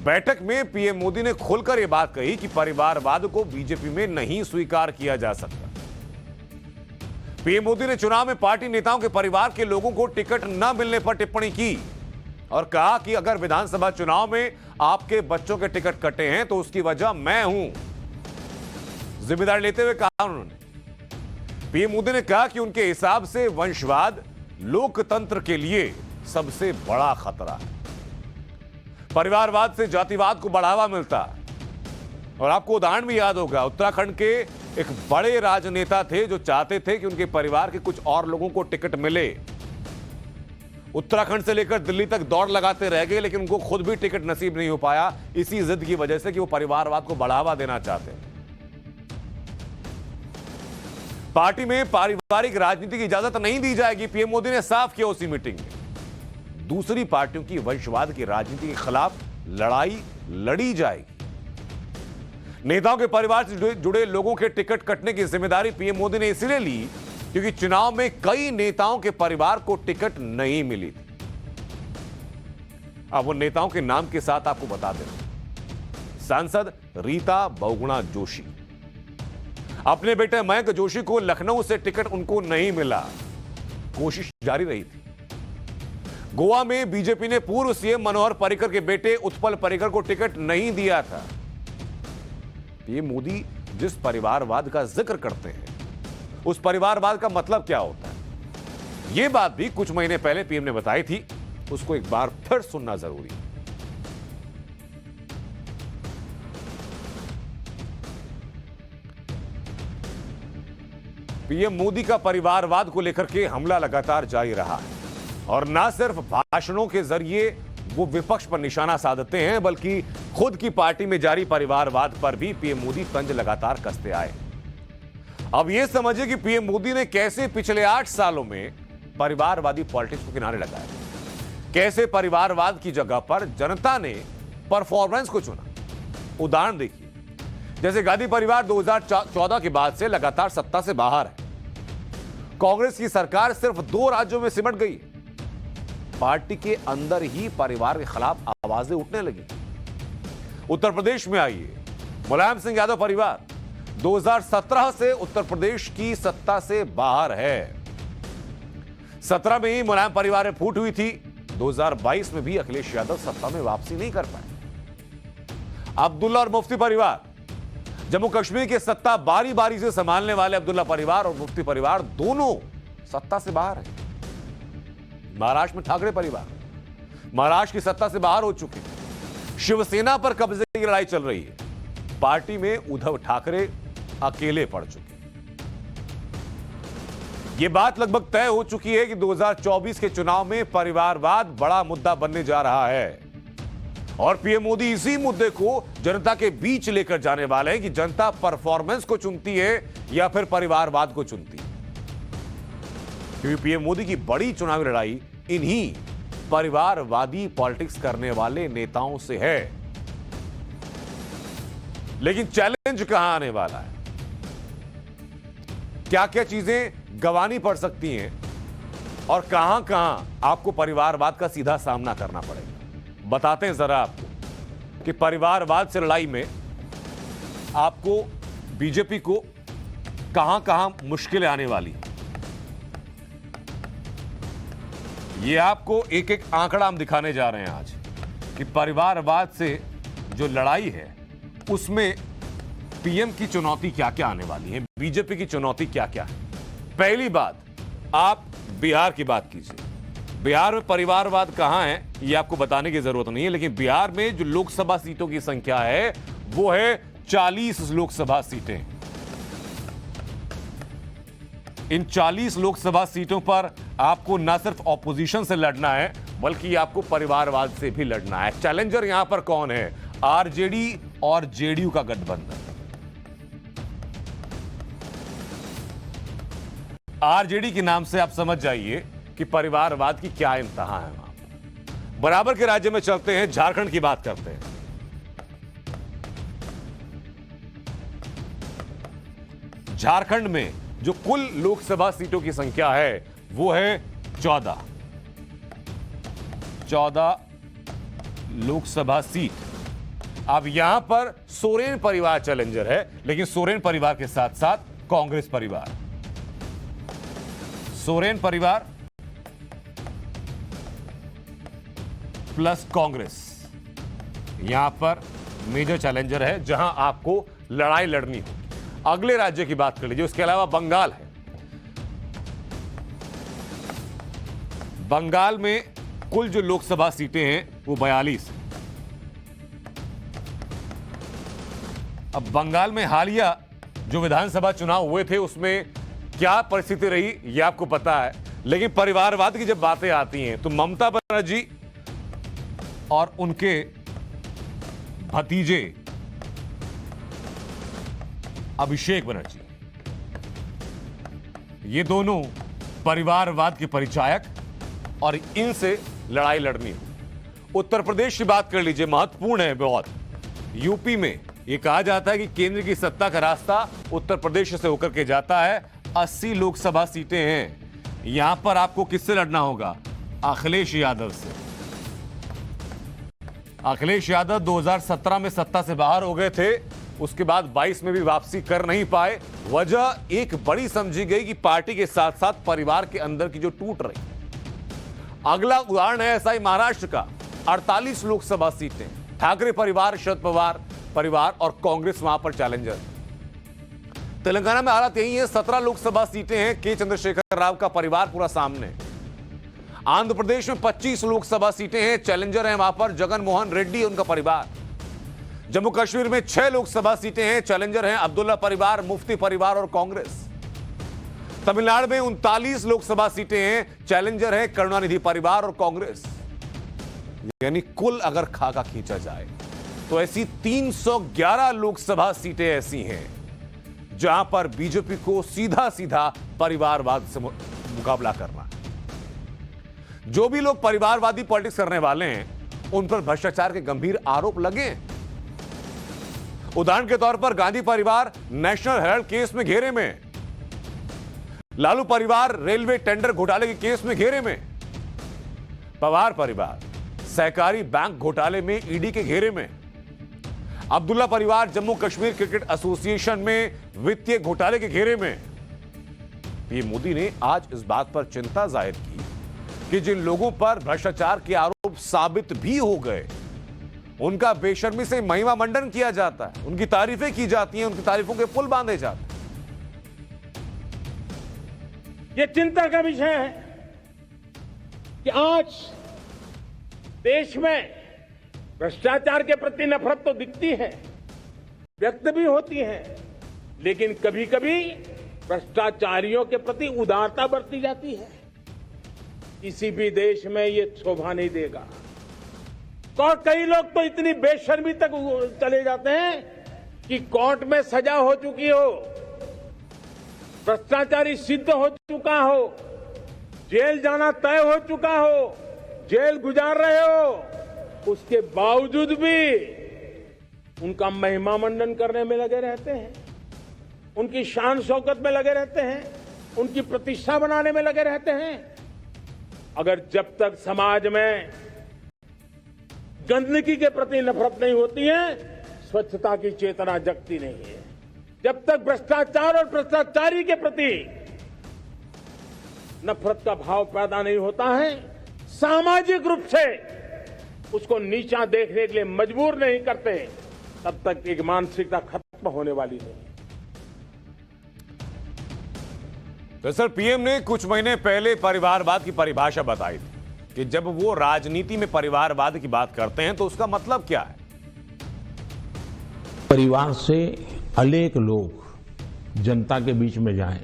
बैठक में पीएम मोदी ने खुलकर यह बात कही कि परिवारवाद को बीजेपी में नहीं स्वीकार किया जा सकता। पीएम मोदी ने चुनाव में पार्टी नेताओं के परिवार के लोगों को टिकट न मिलने पर टिप्पणी की और कहा कि अगर विधानसभा चुनाव में आपके बच्चों के टिकट कटे हैं तो उसकी वजह मैं हूं। जिम्मेदारी लेते हुए कहा उन्होंने। पीएम मोदी ने कहा कि उनके हिसाब से वंशवाद लोकतंत्र के लिए सबसे बड़ा खतरा है। परिवारवाद से जातिवाद को बढ़ावा मिलता। और आपको उदाहरण भी याद होगा, उत्तराखंड के एक बड़े राजनेता थे जो चाहते थे कि उनके परिवार के कुछ और लोगों को टिकट मिले। उत्तराखंड से लेकर दिल्ली तक दौड़ लगाते रह गए, लेकिन उनको खुद भी टिकट नसीब नहीं हो पाया इसी जिद की वजह से कि वो परिवारवाद को बढ़ावा देना चाहते हैं। पार्टी में पारिवारिक राजनीति की इजाजत नहीं दी जाएगी, पीएम मोदी ने साफ किया उसी मीटिंग में। दूसरी पार्टियों की वंशवाद की राजनीति के खिलाफ लड़ाई लड़ी जाएगी। नेताओं के परिवार से जुड़े लोगों के टिकट कटने की जिम्मेदारी पीएम मोदी ने इसलिए ली क्योंकि चुनाव में कई नेताओं के परिवार को टिकट नहीं मिली थी। अब वो नेताओं के नाम के साथ आपको बता दें। सांसद रीता बहुगुणा जोशी, अपने बेटे मयंक जोशी को लखनऊ से टिकट उनको नहीं मिला, कोशिश जारी रही थी। गोवा में बीजेपी ने पूर्व सीएम मनोहर पर्रिकर के बेटे उत्पल पर्रिकर को टिकट नहीं दिया था। ये मोदी जिस परिवारवाद का जिक्र करते हैं उस परिवारवाद का मतलब क्या होता है, यह बात भी कुछ महीने पहले पीएम ने बताई थी। उसको एक बार फिर सुनना जरूरी है। पीएम मोदी का परिवारवाद को लेकर के हमला लगातार जारी रहा है और ना सिर्फ भाषणों के जरिए वो विपक्ष पर निशाना साधते हैं, बल्कि खुद की पार्टी में जारी परिवारवाद पर भी पीएम मोदी तंज लगातार कसते आए। अब यह समझिए कि पीएम मोदी ने कैसे पिछले 8 सालों में परिवारवादी पॉलिटिक्स को किनारे लगाया, कैसे परिवारवाद की जगह पर जनता ने परफॉर्मेंस को चुना। उदाहरण देखिए, जैसे गांधी परिवार 2014 के बाद से लगातार सत्ता से बाहर है। कांग्रेस की सरकार सिर्फ 2 राज्यों में सिमट गई। पार्टी के अंदर ही परिवार के खिलाफ आवाजें उठने लगी। उत्तर प्रदेश में आइए, मुलायम सिंह यादव परिवार 2017 से उत्तर प्रदेश की सत्ता से बाहर है। 17 में ही मुलायम परिवार में फूट हुई थी। 2022 में भी अखिलेश यादव सत्ता में वापसी नहीं कर पाए। अब्दुल्ला और मुफ्ती परिवार, जम्मू कश्मीर की सत्ता बारी बारी से संभालने वाले अब्दुल्ला परिवार और मुफ्ती परिवार दोनों सत्ता से बाहर है। महाराष्ट्र में ठाकरे परिवार महाराष्ट्र की सत्ता से बाहर हो चुके हैं। शिवसेना पर कब्जे की लड़ाई चल रही है। पार्टी में उद्धव ठाकरे अकेले पड़ चुके हैं। यह बात लगभग तय हो चुकी है कि 2024 के चुनाव में परिवारवाद बड़ा मुद्दा बनने जा रहा है और पीएम मोदी इसी मुद्दे को जनता के बीच लेकर जाने वाले हैं कि जनता परफॉर्मेंस को चुनती है या फिर परिवारवाद को चुनती है। क्योंकि पीएम मोदी की बड़ी चुनावी लड़ाई इन्हीं परिवारवादी पॉलिटिक्स करने वाले नेताओं से है। लेकिन चैलेंज कहां आने वाला है, क्या क्या चीजें गंवानी पड़ सकती हैं और कहां कहां आपको परिवारवाद का सीधा सामना करना पड़ेगा। बताते हैं जरा आपको कि परिवारवाद से लड़ाई में आपको बीजेपी को कहां कहां मुश्किलें आने वाली हैं। ये आपको एक एक आंकड़ा हम दिखाने जा रहे हैं आज। कि परिवारवाद से जो लड़ाई है उसमें पीएम की चुनौती क्या क्या आने वाली है, बीजेपी की चुनौती क्या क्या है। पहली बात, आप बिहार की बात कीजिए। बिहार में परिवारवाद कहां है ये आपको बताने की जरूरत नहीं है, लेकिन बिहार में जो लोकसभा सीटों की संख्या है वो है 40 लोकसभा सीटें। इन 40 लोकसभा सीटों पर आपको न सिर्फ ऑपोजिशन से लड़ना है बल्कि आपको परिवारवाद से भी लड़ना है। चैलेंजर यहां पर कौन है? आरजेडी और जेडीयू का गठबंधन। आरजेडी के नाम से आप समझ जाइए कि परिवारवाद की क्या इंतहा है वहां पर। बराबर के राज्य में चलते हैं, झारखंड की बात करते हैं। झारखंड में जो कुल लोकसभा सीटों की संख्या है वो है 14 लोकसभा सीट। अब यहां पर सोरेन परिवार चैलेंजर है, लेकिन सोरेन परिवार के साथ साथ कांग्रेस परिवार, सोरेन परिवार प्लस कांग्रेस यहां पर मेजर चैलेंजर है जहां आपको लड़ाई लड़नी हो। अगले राज्य की बात कर लीजिए, उसके अलावा बंगाल है। बंगाल में कुल जो लोकसभा सीटें हैं वो 42। अब बंगाल में हालिया जो विधानसभा चुनाव हुए थे उसमें क्या परिस्थिति रही ये आपको पता है, लेकिन परिवारवाद की जब बातें आती हैं तो ममता बनर्जी और उनके भतीजे अभिषेक बनर्जी, ये दोनों परिवारवाद के परिचायक और इनसे लड़ाई लड़नी है। उत्तर प्रदेश की बात कर लीजिए, महत्वपूर्ण है बहुत। यूपी में यह कहा जाता है कि केंद्र की सत्ता का रास्ता उत्तर प्रदेश से होकर के जाता है। 80 लोकसभा सीटें हैं। यहां पर आपको किससे लड़ना होगा? अखिलेश यादव से। अखिलेश यादव 2017 में सत्ता से बाहर हो गए थे, उसके बाद 22 में भी वापसी कर नहीं पाए। वजह एक बड़ी समझी गई कि पार्टी के साथ साथ परिवार के अंदर की जो टूट रही। अगला उदाहरण है ऐसा ही महाराष्ट्र का, 48 लोकसभा सीटें। ठाकरे परिवार, शरद पवार परिवार और कांग्रेस वहां पर चैलेंजर। तेलंगाना में हालत यही है, 17 लोकसभा सीटें हैं, के चंद्रशेखर राव का परिवार पूरा सामने। आंध्र प्रदेश में 25 लोकसभा सीटें हैं, चैलेंजर हैं वहां पर जगन मोहन रेड्डी उनका परिवार। जम्मू कश्मीर में 6 लोकसभा सीटें हैं, चैलेंजर हैं अब्दुल्ला परिवार, मुफ्ती परिवार और कांग्रेस। तमिलनाडु में 39 लोकसभा सीटें हैं, चैलेंजर हैं करुणानिधि परिवार और कांग्रेस। यानी कुल अगर खाका खींचा जाए तो ऐसी 311 लोकसभा सीटें ऐसी हैं जहां पर बीजेपी को सीधा सीधा परिवारवाद से मुकाबला करना। जो भी लोग परिवारवादी पॉलिटिक्स करने वाले हैं उन पर भ्रष्टाचार के गंभीर आरोप लगे। उदाहरण के तौर पर गांधी परिवार नेशनल हेराल्ड केस में घेरे में, लालू परिवार रेलवे टेंडर घोटाले के केस में घेरे में, पवार परिवार सहकारी बैंक घोटाले में ईडी के घेरे में, अब्दुल्ला परिवार जम्मू कश्मीर क्रिकेट एसोसिएशन में वित्तीय घोटाले के घेरे में। पीएम मोदी ने आज इस बात पर चिंता जाहिर की कि जिन लोगों पर भ्रष्टाचार के आरोप साबित भी हो गए उनका बेशर्मी से महिमा मंडन किया जाता है, उनकी तारीफें की जाती हैं, उनकी तारीफों के पुल बांधे जाते हैं। यह चिंता का विषय है कि आज देश में भ्रष्टाचार के प्रति नफरत तो दिखती है, व्यक्त भी होती है, लेकिन कभी कभी भ्रष्टाचारियों के प्रति उदारता बरती जाती है। किसी भी देश में ये शोभा नहीं देगा। तो कई लोग तो इतनी बेशर्मी तक चले जाते हैं कि कोर्ट में सजा हो चुकी हो, भ्रष्टाचारी सिद्ध हो चुका हो, जेल जाना तय हो चुका हो, जेल गुजार रहे हो, उसके बावजूद भी उनका महिमा मंडन करने में लगे रहते हैं, उनकी शान शौकत में लगे रहते हैं, उनकी प्रतिष्ठा बनाने में लगे रहते हैं। अगर जब तक समाज में गंदगी के प्रति नफरत नहीं होती है, स्वच्छता की चेतना जगती नहीं है। जब तक भ्रष्टाचार और भ्रष्टाचारी के प्रति नफरत का भाव पैदा नहीं होता है, सामाजिक रूप से उसको नीचा देखने के लिए मजबूर नहीं करते, तब तक एक मानसिकता खत्म होने वाली नहीं। तो सर, पीएम ने कुछ महीने पहले परिवारवाद की परिभाषा बताई थी कि जब वो राजनीति में परिवारवाद की बात करते हैं तो उसका मतलब क्या है? परिवार से अनेक लोग जनता के बीच में जाएं,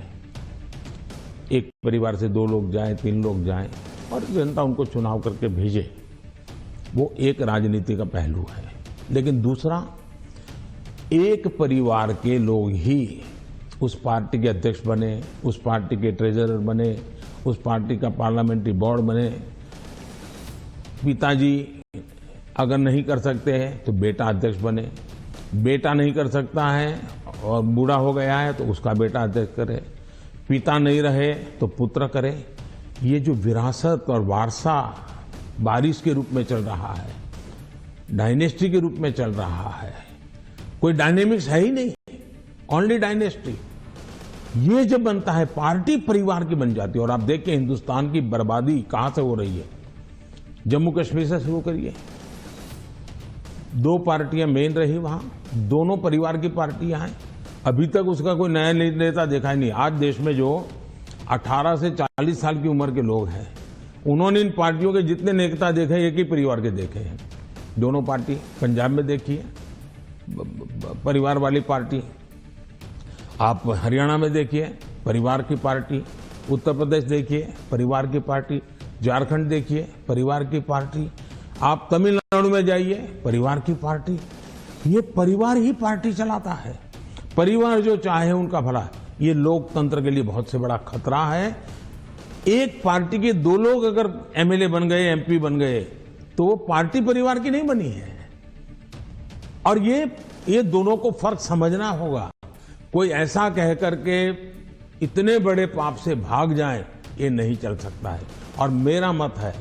एक परिवार से 2 लोग जाएं, 3 लोग जाएं और जनता उनको चुनाव करके भेजे, वो एक राजनीति का पहलू है। लेकिन दूसरा, एक परिवार के लोग ही उस पार्टी के अध्यक्ष बने, उस पार्टी के ट्रेजरर बने, उस पार्टी का पार्लियामेंट्री बोर्ड बने। पिताजी अगर नहीं कर सकते हैं तो बेटा अध्यक्ष बने, बेटा नहीं कर सकता है और बूढ़ा हो गया है तो उसका बेटा अध्यक्ष करे, पिता नहीं रहे तो पुत्र करे। ये जो विरासत और वारसा बारिश के रूप में चल रहा है, डायनेस्टी के रूप में चल रहा है, कोई डायनेमिक्स है ही नहीं, ओनली डायनेस्टी। ये जब बनता है, पार्टी परिवार की बन जाती है। और आप देखिए हिंदुस्तान की बर्बादी कहां से हो रही है। जम्मू कश्मीर से शुरू करिए, 2 पार्टियां मेन रही वहां, दोनों परिवार की पार्टियां हैं। अभी तक उसका कोई नया नेता देखा ही नहीं। आज देश में जो 18 से 40 साल की उम्र के लोग हैं, उन्होंने इन पार्टियों के जितने नेता देखे, एक ही परिवार के देखे हैं। दोनों पार्टी, पंजाब में देखिए परिवार वाली पार्टी, आप हरियाणा में देखिए परिवार की पार्टी, उत्तर प्रदेश देखिए परिवार की पार्टी, झारखंड देखिए परिवार की पार्टी, आप तमिलनाडु में जाइए परिवार की पार्टी। ये परिवार ही पार्टी चलाता है। परिवार जो चाहे उनका भला। ये लोकतंत्र के लिए बहुत से बड़ा खतरा है। एक पार्टी के 2 लोग अगर एमएलए बन गए, एमपी बन गए, तो वो पार्टी परिवार की नहीं बनी है। और ये दोनों को फर्क समझना होगा। कोई ऐसा कह करके इतने बड़े पाप से भाग जाए, ये नहीं चल सकता है। और मेरा मत है,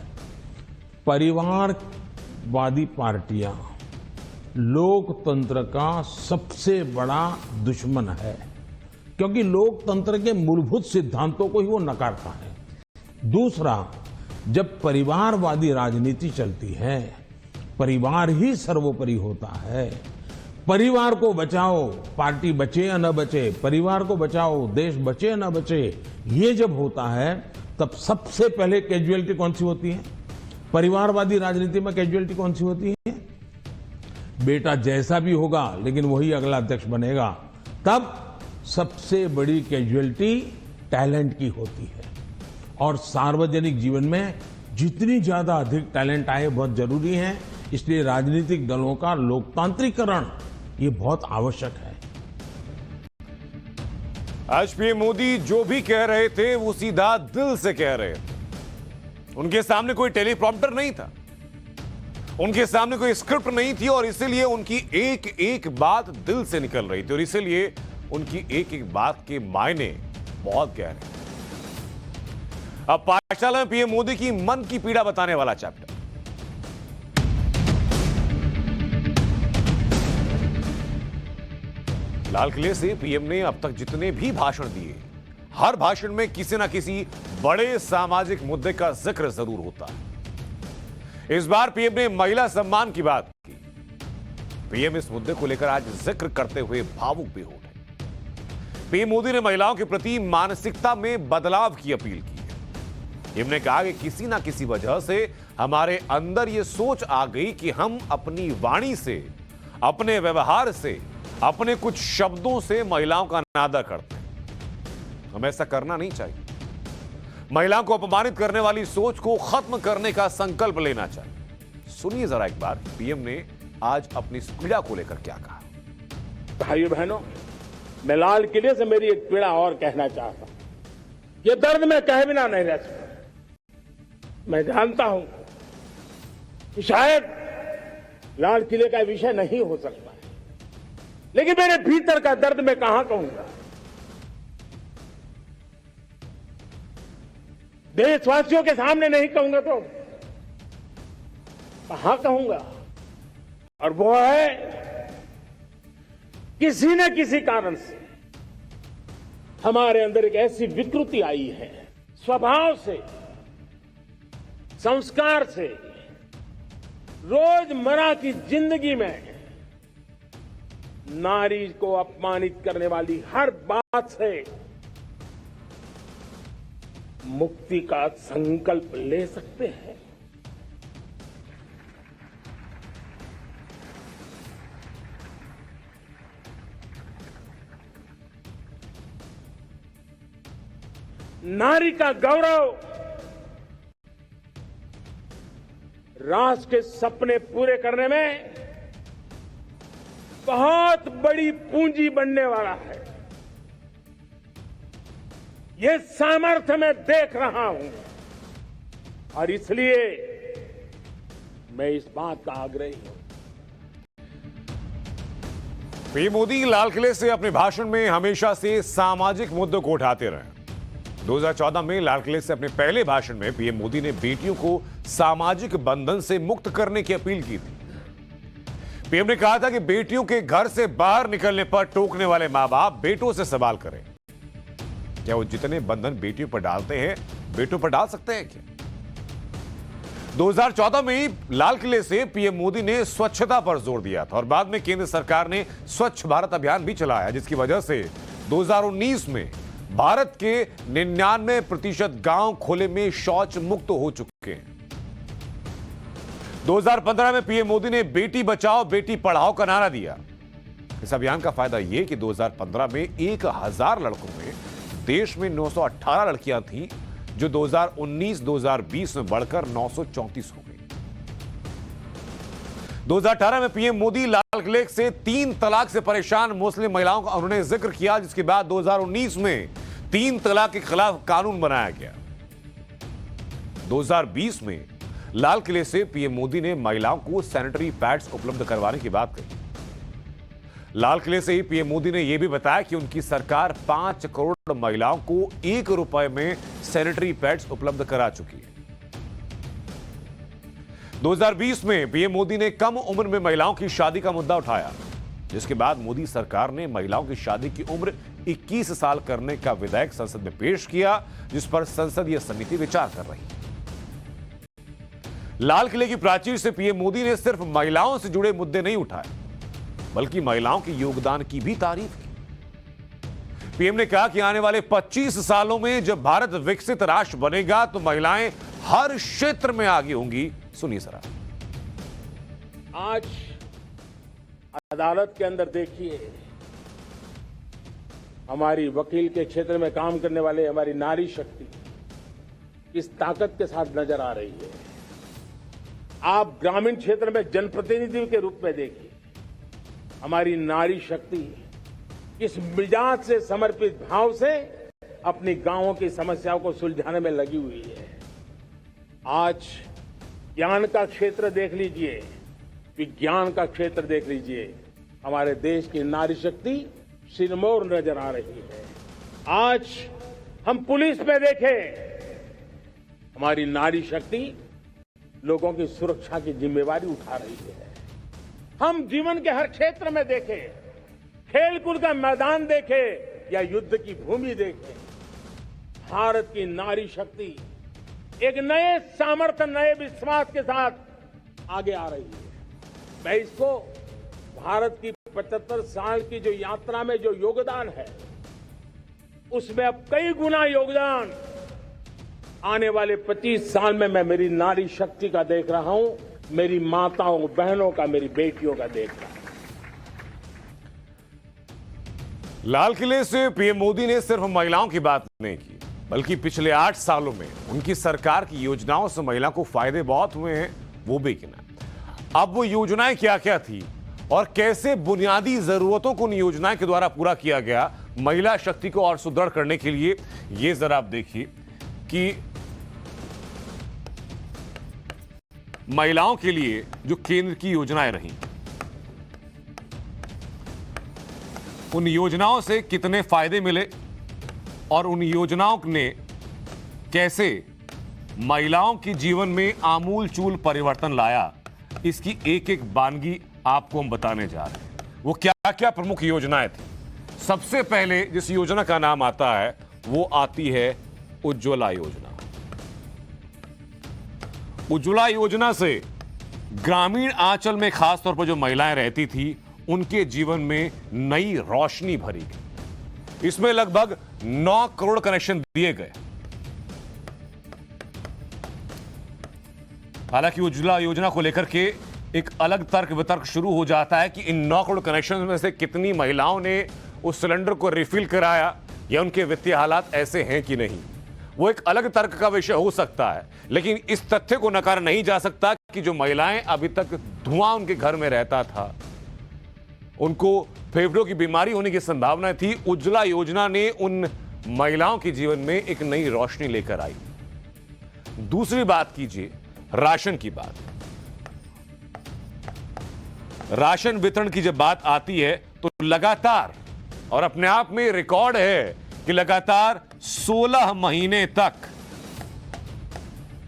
परिवारवादी पार्टियां लोकतंत्र का सबसे बड़ा दुश्मन है, क्योंकि लोकतंत्र के मूलभूत सिद्धांतों को ही वो नकारता है। दूसरा, जब परिवारवादी राजनीति चलती है, परिवार ही सर्वोपरि होता है। परिवार को बचाओ, पार्टी बचे या न बचे, परिवार को बचाओ, देश बचे या न बचे, ये जब होता है तब सबसे पहले कैजुअलिटी कौन सी होती है? परिवारवादी राजनीति में कैजुअलिटी कौन सी होती है? बेटा जैसा भी होगा लेकिन वही अगला अध्यक्ष बनेगा। तब सबसे बड़ी कैजुअलिटी टैलेंट की होती है। और सार्वजनिक जीवन में जितनी ज्यादा अधिक टैलेंट आए बहुत जरूरी है। इसलिए राजनीतिक दलों का लोकतांत्रिकरण ये बहुत आवश्यक है। आज पीएम मोदी जो भी कह रहे थे वो सीधा दिल से कह रहे थे। उनके सामने कोई टेलीप्रॉम्प्टर नहीं था, उनके सामने कोई स्क्रिप्ट नहीं थी, और इसीलिए उनकी एक एक बात दिल से निकल रही थी, और इसीलिए उनकी एक एक बात के मायने बहुत गहरे हैं। अब पाठशाला में पीएम मोदी की मन की पीड़ा बताने वाला चैप्टर। लाल किले से पीएम ने अब तक जितने भी भाषण दिए, हर भाषण में किसी ना किसी बड़े सामाजिक मुद्दे का जिक्र जरूर होता है। इस बार पीएम ने महिला सम्मान की बात की। पीएम इस मुद्दे को लेकर आज जिक्र करते हुए भावुक भी हो गए। पीएम मोदी ने महिलाओं के प्रति मानसिकता में बदलाव की अपील की है। पीएम ने कहा कि किसी ना किसी वजह से हमारे अंदर यह सोच आ गई कि हम अपनी वाणी से, अपने व्यवहार से, अपने कुछ शब्दों से महिलाओं का अनादर करते हैं। हमें ऐसा करना नहीं चाहिए। महिलाओं को अपमानित करने वाली सोच को खत्म करने का संकल्प लेना चाहिए। सुनिए जरा एक बार पीएम ने आज अपनी इस पीड़ा को लेकर क्या कहा। भाइयों बहनों, मैं लाल किले से मेरी एक पीड़ा और कहना चाहता हूं। ये दर्द मैं कहे बिना नहीं रह सकता। मैं जानता हूं कि शायद लाल किले का विषय नहीं हो सकता है, लेकिन मेरे भीतर का दर्द मैं कहां कहूंगा। देशवासियों के सामने नहीं कहूंगा तो कहां कहूंगा। और वो है, किसी न किसी कारण से हमारे अंदर एक ऐसी विकृति आई है, स्वभाव से, संस्कार से, रोजमर्रा की जिंदगी में नारी को अपमानित करने वाली हर बात से मुक्ति का संकल्प ले सकते हैं। नारी का गौरव राष्ट्र के सपने पूरे करने में बहुत बड़ी पूंजी बनने वाला है। ये सामर्थ्य मैं देख रहा हूं और इसलिए मैं इस बात का आग्रही हूं। पीएम मोदी लाल किले से अपने भाषण में हमेशा से सामाजिक मुद्दों को उठाते रहे। 2014 में लाल किले से अपने पहले भाषण में पीएम मोदी ने बेटियों को सामाजिक बंधन से मुक्त करने की अपील की थी। पीएम ने कहा था कि बेटियों के घर से बाहर निकलने पर टोकने वाले मां बाप बेटों से सवाल करें, क्या वो जितने बंधन बेटियों पर डालते हैं बेटों पर डाल सकते हैं क्या? 2014 में ही लाल किले से पीएम मोदी ने स्वच्छता पर जोर दिया था और बाद में केंद्र सरकार ने स्वच्छ भारत अभियान भी चलाया, जिसकी वजह से 2019 में भारत के 99% गांव खुले में शौच मुक्त हो चुके हैं। 2015 में पीएम मोदी ने बेटी बचाओ बेटी पढ़ाओ का नारा दिया। इस अभियान का फायदा यह कि 2015 में 1000 लड़कों में देश में 918 लड़कियां थीं, जो 2019-2020 में बढ़कर 934 हो गई। 2018 में पीएम मोदी लाल किले से 3 तलाक से परेशान मुस्लिम महिलाओं का उन्होंने जिक्र किया, जिसके बाद 2019 में 3 तलाक के खिलाफ कानून बनाया गया। 2020 में लाल किले से पीएम मोदी ने महिलाओं को सैनिटरी पैड्स उपलब्ध करवाने की बात कही। लाल किले से ही पीएम मोदी ने यह भी बताया कि उनकी सरकार 5 करोड़ महिलाओं को 1 रुपए में सैनिटरी पैड्स उपलब्ध करा चुकी है। 2020 में पीएम मोदी ने कम उम्र में महिलाओं की शादी का मुद्दा उठाया, जिसके बाद मोदी सरकार ने महिलाओं की शादी की उम्र 21 साल करने का विधेयक संसद में पेश किया, जिस पर संसदीय समिति विचार कर रही है। लाल किले की प्राचीर से पीएम मोदी ने सिर्फ महिलाओं से जुड़े मुद्दे नहीं उठाए, बल्कि महिलाओं के योगदान की भी तारीफ की। पीएम ने कहा कि आने वाले 25 सालों में जब भारत विकसित राष्ट्र बनेगा तो महिलाएं हर क्षेत्र में आगे होंगी। सुनिए जरा। आज अदालत के अंदर देखिए, हमारी वकील के क्षेत्र में काम करने वाले हमारी नारी शक्ति किस ताकत के साथ नजर आ रही है। आप ग्रामीण क्षेत्र में जनप्रतिनिधि के रूप में देखिए, हमारी नारी शक्ति किस मिजाज से, समर्पित भाव से अपनी गांवों की समस्याओं को सुलझाने में लगी हुई है। आज ज्ञान का क्षेत्र देख लीजिए, विज्ञान का क्षेत्र देख लीजिए, हमारे देश की नारी शक्ति सिरमौर नजर आ रही है। आज हम पुलिस में देखें, हमारी नारी शक्ति लोगों की सुरक्षा की जिम्मेवारी उठा रही है। हम जीवन के हर क्षेत्र में देखें, खेलकूद का मैदान देखें या युद्ध की भूमि देखें, भारत की नारी शक्ति एक नए सामर्थ्य, नए विश्वास के साथ आगे आ रही है। मैं इसको भारत की 75 साल की जो यात्रा में जो योगदान है, उसमें अब कई गुना योगदान आने वाले 25 साल में मैं मेरी नारी शक्ति का देख रहा हूं, मेरी माताओं बहनों का, मेरी बेटियों का देख रहा हूं। लाल किले से पीएम मोदी ने सिर्फ महिलाओं की बात नहीं की, बल्कि पिछले 8 सालों में उनकी सरकार की योजनाओं से महिला को फायदे बहुत हुए हैं, वो भी गिना। अब वो योजनाएं क्या क्या थी और कैसे बुनियादी जरूरतों को उन योजनाएं के द्वारा पूरा किया गया, महिला शक्ति को और सुदृढ़ करने के लिए, ये जरा आप देखिए कि महिलाओं के लिए जो केंद्र की योजनाएं रही, उन योजनाओं से कितने फायदे मिले और उन योजनाओं ने कैसे महिलाओं के जीवन में आमूलचूल परिवर्तन लाया, इसकी एक एक बानगी आपको हम बताने जा रहे हैं। वो क्या क्या प्रमुख योजनाएं थी। सबसे पहले जिस योजना का नाम आता है वो आती है उज्ज्वला योजना। उज्ज्वला योजना से ग्रामीण आंचल में खासतौर पर जो महिलाएं रहती थी उनके जीवन में नई रोशनी भरी गई। इसमें लगभग 9 करोड़ कनेक्शन दिए गए। हालांकि उज्ज्वला योजना को लेकर के एक अलग तर्क वितर्क शुरू हो जाता है कि इन 9 करोड़ कनेक्शन में से कितनी महिलाओं ने उस सिलेंडर को रिफिल कराया या उनके वित्तीय हालात ऐसे हैं कि नहीं। वो एक अलग तर्क का विषय हो सकता है, लेकिन इस तथ्य को नकारा नहीं जा सकता कि जो महिलाएं अभी तक धुआं उनके घर में रहता था, उनको फेफड़ों की बीमारी होने की संभावना थी, उज्ज्वला योजना ने उन महिलाओं के जीवन में एक नई रोशनी लेकर आई। दूसरी बात कीजिए राशन की बात। राशन वितरण की जब बात आती है तो लगातार, और अपने आप में रिकॉर्ड है कि लगातार 16 महीने तक,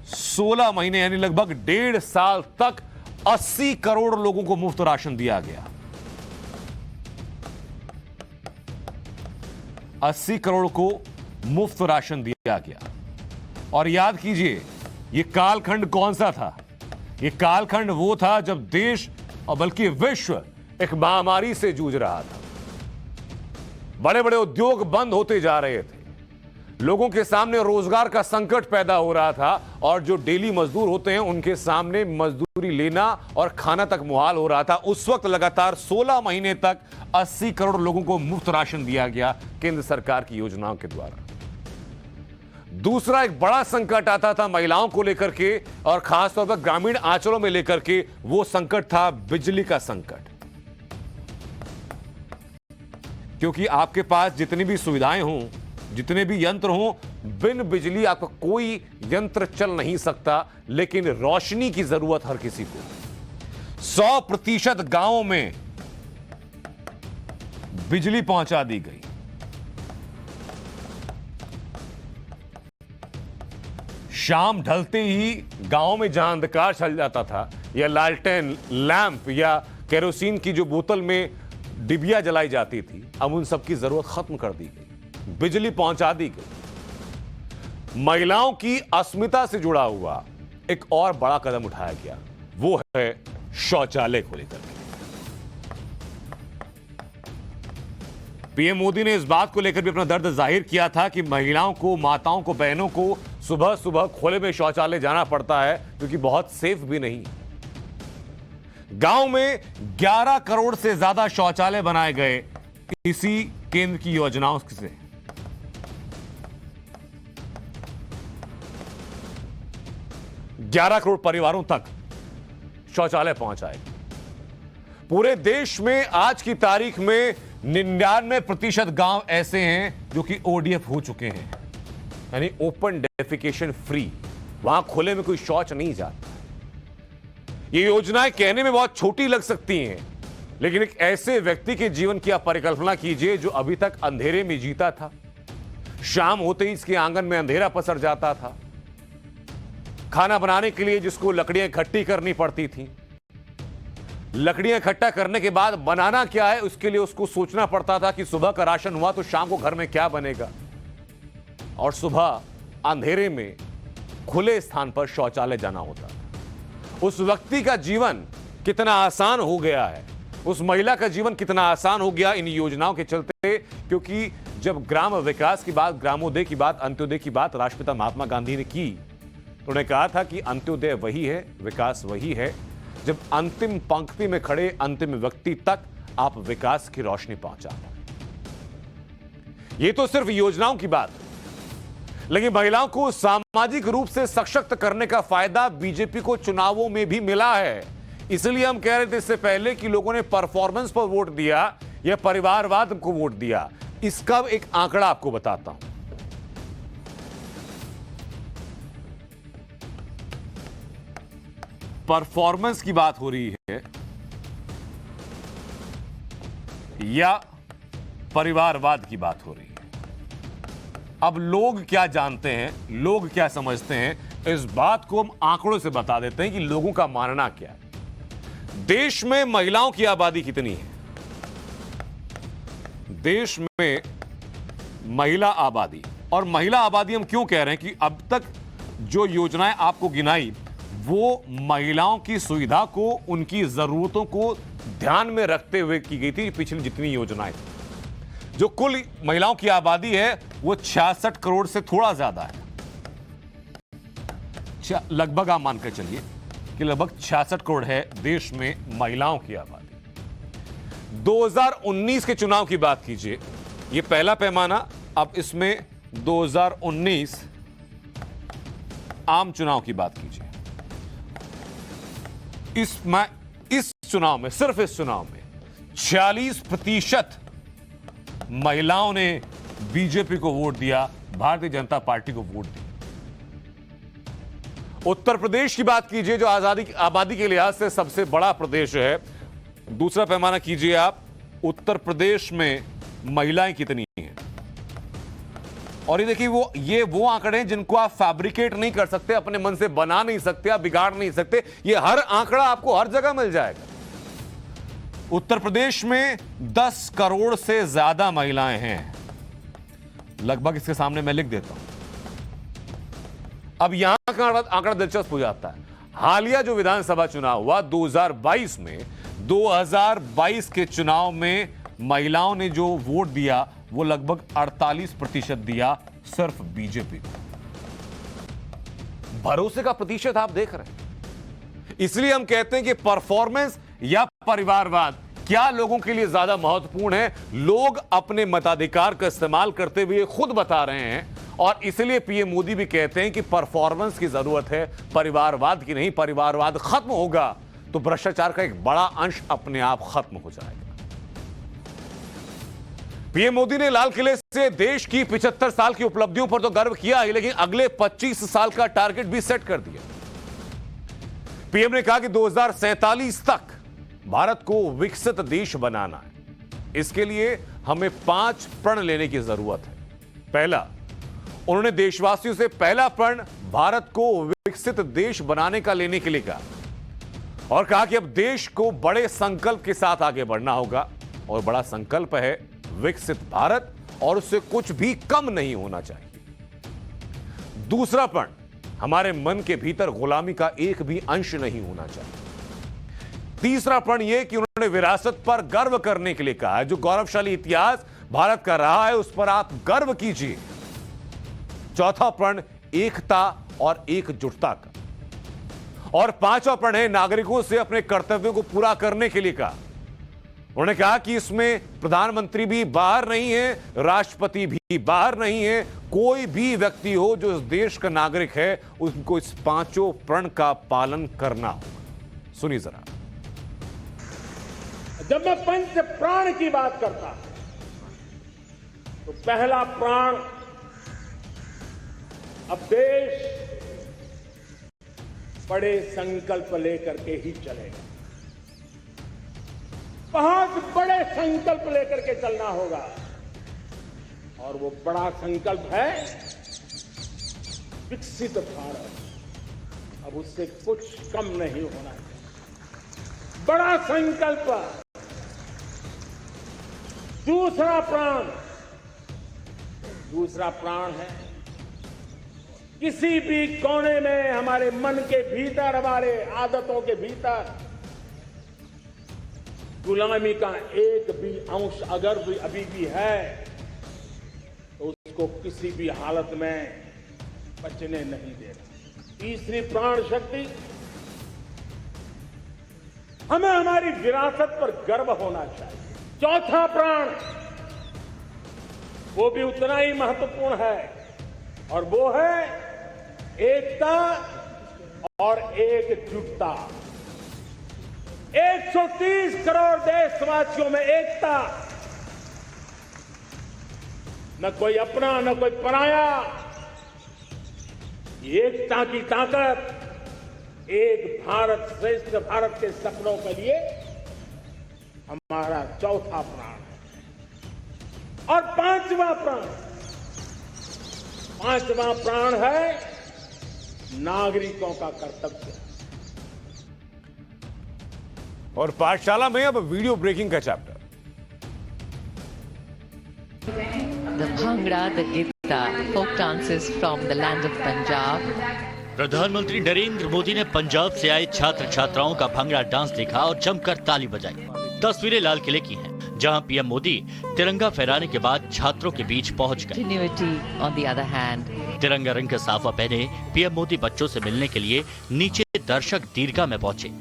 16 महीने यानी लगभग 1.5 साल तक 80 करोड़ लोगों को मुफ्त राशन दिया गया। 80 करोड़ को मुफ्त राशन दिया गया। और याद कीजिए यह कालखंड कौन सा था? यह कालखंड वो था जब देश और बल्कि विश्व एक महामारी से जूझ रहा था। बड़े बड़े उद्योग बंद होते जा रहे थे, लोगों के सामने रोजगार का संकट पैदा हो रहा था, और जो डेली मजदूर होते हैं उनके सामने मजदूरी लेना और खाना तक मुहाल हो रहा था। उस वक्त लगातार 16 महीने तक 80 करोड़ लोगों को मुफ्त राशन दिया गया केंद्र सरकार की योजनाओं के द्वारा। दूसरा एक बड़ा संकट आता था महिलाओं को लेकर के, और खासतौर पर ग्रामीण आंचलों में लेकर के, वो संकट था बिजली का संकट। क्योंकि आपके पास जितनी भी सुविधाएं हों, जितने भी यंत्र हों, बिन बिजली आपका कोई यंत्र चल नहीं सकता। लेकिन रोशनी की जरूरत हर किसी को। 100% गांवों में बिजली पहुंचा दी गई। शाम ढलते ही गांव में जहां अंधकार छल जाता था, या लालटेन लैंप या केरोसिन की जो बोतल में डिबिया जलाई जाती थी, अब उन सब की जरूरत खत्म कर दी गई, बिजली पहुंचा दी गई। महिलाओं की अस्मिता से जुड़ा हुआ एक और बड़ा कदम उठाया गया, वो है शौचालय को लेकर के। पीएम मोदी ने इस बात को लेकर भी अपना दर्द जाहिर किया था कि महिलाओं को, माताओं को, बहनों को सुबह सुबह खुले में शौचालय जाना पड़ता है, क्योंकि बहुत सेफ भी नहीं। गांव में 11 करोड़ से ज्यादा शौचालय बनाए गए इसी केंद्र की योजनाओं से। ग्यारह करोड़ परिवारों तक शौचालय पहुंचाए। पूरे देश में आज की तारीख में 99% गांव ऐसे हैं जो कि ओडीएफ हो चुके हैं, यानी ओपन डेफिकेशन फ्री। वहां खुले में कोई शौच नहीं जाता। ये योजनाएं कहने में बहुत छोटी लग सकती हैं, लेकिन एक ऐसे व्यक्ति के जीवन की आप परिकल्पना कीजिए जो अभी तक अंधेरे में जीता था। शाम होते ही इसके आंगन में अंधेरा पसर जाता था। खाना बनाने के लिए जिसको लकड़ियां इकट्ठी करनी पड़ती थी, लकड़ियां इकट्ठा करने के बाद बनाना क्या है उसके लिए उसको सोचना पड़ता था कि सुबह का राशन हुआ तो शाम को घर में क्या बनेगा। और सुबह अंधेरे में खुले स्थान पर शौचालय जाना होता था। उस व्यक्ति का जीवन कितना आसान हो गया है, उस महिला का जीवन कितना आसान हो गया इन योजनाओं के चलते। क्योंकि जब ग्राम विकास की बात, ग्रामोदय की बात, अंत्योदय की बात राष्ट्रपिता महात्मा गांधी ने की, तो उन्होंने कहा था कि अंत्योदय वही है, विकास वही है जब अंतिम पंक्ति में खड़े अंतिम व्यक्ति तक आप विकास की रोशनी पहुंचा। ये तो सिर्फ योजनाओं की बात, लेकिन महिलाओं को सामाजिक रूप से सशक्त करने का फायदा बीजेपी को चुनावों में भी मिला है। इसलिए हम कह रहे थे इससे पहले कि लोगों ने परफॉर्मेंस पर वोट दिया या परिवारवाद को वोट दिया। इसका एक आंकड़ा आपको बताता हूं। परफॉर्मेंस की बात हो रही है या परिवारवाद की बात हो रही है। अब लोग क्या जानते हैं, लोग क्या समझते हैं, इस बात को हम आंकड़ों से बता देते हैं कि लोगों का मानना क्या है। देश में महिलाओं की आबादी कितनी है? देश में महिला आबादी, और महिला आबादी हम क्यों कह रहे हैं कि अब तक जो योजनाएं आपको गिनाई वो महिलाओं की सुविधा को, उनकी जरूरतों को ध्यान में रखते हुए की गई थी पिछली जितनी योजनाएं थी। जो कुल महिलाओं की आबादी है वो 66 करोड़ से थोड़ा ज्यादा है। लगभग आप मानकर चलिए कि लगभग 66 करोड़ है देश में महिलाओं की आबादी। 2019 के चुनाव की बात कीजिए, ये पहला पैमाना। अब इसमें 2019 आम चुनाव की बात कीजिए। इस चुनाव में, सिर्फ इस चुनाव में 46% महिलाओं ने बीजेपी को वोट दिया, भारतीय जनता पार्टी को वोट दिया। उत्तर प्रदेश की बात कीजिए, जो आबादी के लिहाज से सबसे बड़ा प्रदेश है, दूसरा पैमाना कीजिए आप। उत्तर प्रदेश में महिलाएं कितनी हैं, और ये देखिए वो आंकड़े हैं जिनको आप फैब्रिकेट नहीं कर सकते, अपने मन से बना नहीं सकते, आप बिगाड़ नहीं सकते। ये हर आंकड़ा आपको हर जगह मिल जाएगा। उत्तर प्रदेश में 10 करोड़ से ज्यादा महिलाएं हैं, लगभग। इसके सामने मैं लिख देता हूं। अब यहां का आंकड़ा दिलचस्प हो जाता है। हालिया जो विधानसभा चुनाव हुआ 2022 में, 2022 के चुनाव में महिलाओं ने जो वोट दिया वो लगभग 48% दिया सिर्फ बीजेपी को। भरोसे का प्रतिशत आप देख रहे हैं। इसलिए हम कहते हैं कि परफॉर्मेंस या परिवारवाद क्या लोगों के लिए ज्यादा महत्वपूर्ण है। लोग अपने मताधिकार का इस्तेमाल करते हुए खुद बता रहे हैं, और इसलिए पीएम मोदी भी कहते हैं कि परफॉर्मेंस की जरूरत है, परिवारवाद की नहीं। परिवारवाद खत्म होगा तो भ्रष्टाचार का एक बड़ा अंश अपने आप खत्म हो जाएगा। पीएम मोदी ने लाल किले से देश की 75 साल की उपलब्धियों पर तो गर्व किया ही, लेकिन अगले 25 साल का टारगेट भी सेट कर दिया। पीएम ने कहा कि 2047 तक भारत को विकसित देश बनाना है। इसके लिए हमें 5 प्रण लेने की जरूरत है। पहला, उन्होंने देशवासियों से पहला प्रण भारत को विकसित देश बनाने का लेने के लिए कहा, और कहा कि अब देश को बड़े संकल्प के साथ आगे बढ़ना होगा, और बड़ा संकल्प है विकसित भारत, और उससे कुछ भी कम नहीं होना चाहिए। दूसरा प्रण, हमारे मन के भीतर गुलामी का एक भी अंश नहीं होना चाहिए। तीसरा प्रण यह कि उन्होंने विरासत पर गर्व करने के लिए कहा है। जो गौरवशाली इतिहास भारत का रहा है उस पर आप गर्व कीजिए। चौथा प्रण एकता और एकजुटता का, और पांचवा प्रण है नागरिकों से अपने कर्तव्यों को पूरा करने के लिए कहा। उन्होंने कहा कि इसमें प्रधानमंत्री भी बाहर नहीं है, राष्ट्रपति भी बाहर नहीं है, कोई भी व्यक्ति हो जो इस देश का नागरिक है, उनको इस पांचों प्रण का पालन करना होगा। सुनिए जरा। जब मैं पंच प्राण की बात करता तो पहला प्राण, अब देश बड़े संकल्प लेकर के ही चलेगा। बहुत बड़े संकल्प लेकर के चलना होगा, और वो बड़ा संकल्प है विकसित भारत। अब उससे कुछ कम नहीं होना चाहिए। बड़ा संकल्प। दूसरा प्राण है किसी भी कोने में, हमारे मन के भीतर, हमारे आदतों के भीतर गुलामी का एक भी अंश अगर भी अभी भी है तो उसको किसी भी हालत में बचने नहीं देना। तीसरी प्राण शक्ति, हमें हमारी विरासत पर गर्व होना चाहिए। चौथा प्राण, वो भी उतना ही महत्वपूर्ण है, और वो है एकता और एकजुटता। 130 करोड़ देशवासियों में एकता, न कोई अपना न कोई पराया। एकता की ताकत, एक भारत श्रेष्ठ भारत के सपनों के लिए हमारा चौथा प्राण है। और पांचवा प्राण है नागरिकों का कर्तव्य। और पाठशाला में अब वीडियो ब्रेकिंग का chapter. The Bhangra, the Gitta, folk dances from the land of Punjab. प्रधानमंत्री नरेंद्र मोदी ने पंजाब से आए छात्र छात्राओं का भांगड़ा डांस देखा और जमकर ताली बजाई। तस्वीरें लाल किले की हैं, जहां पीएम मोदी तिरंगा फहराने के बाद छात्रों के बीच पहुंच गए। तिरंगा रंग का साफा पहने पीएम मोदी बच्चों से मिलने के लिए नीचे दर्शक दीर्घा में पहुंचे।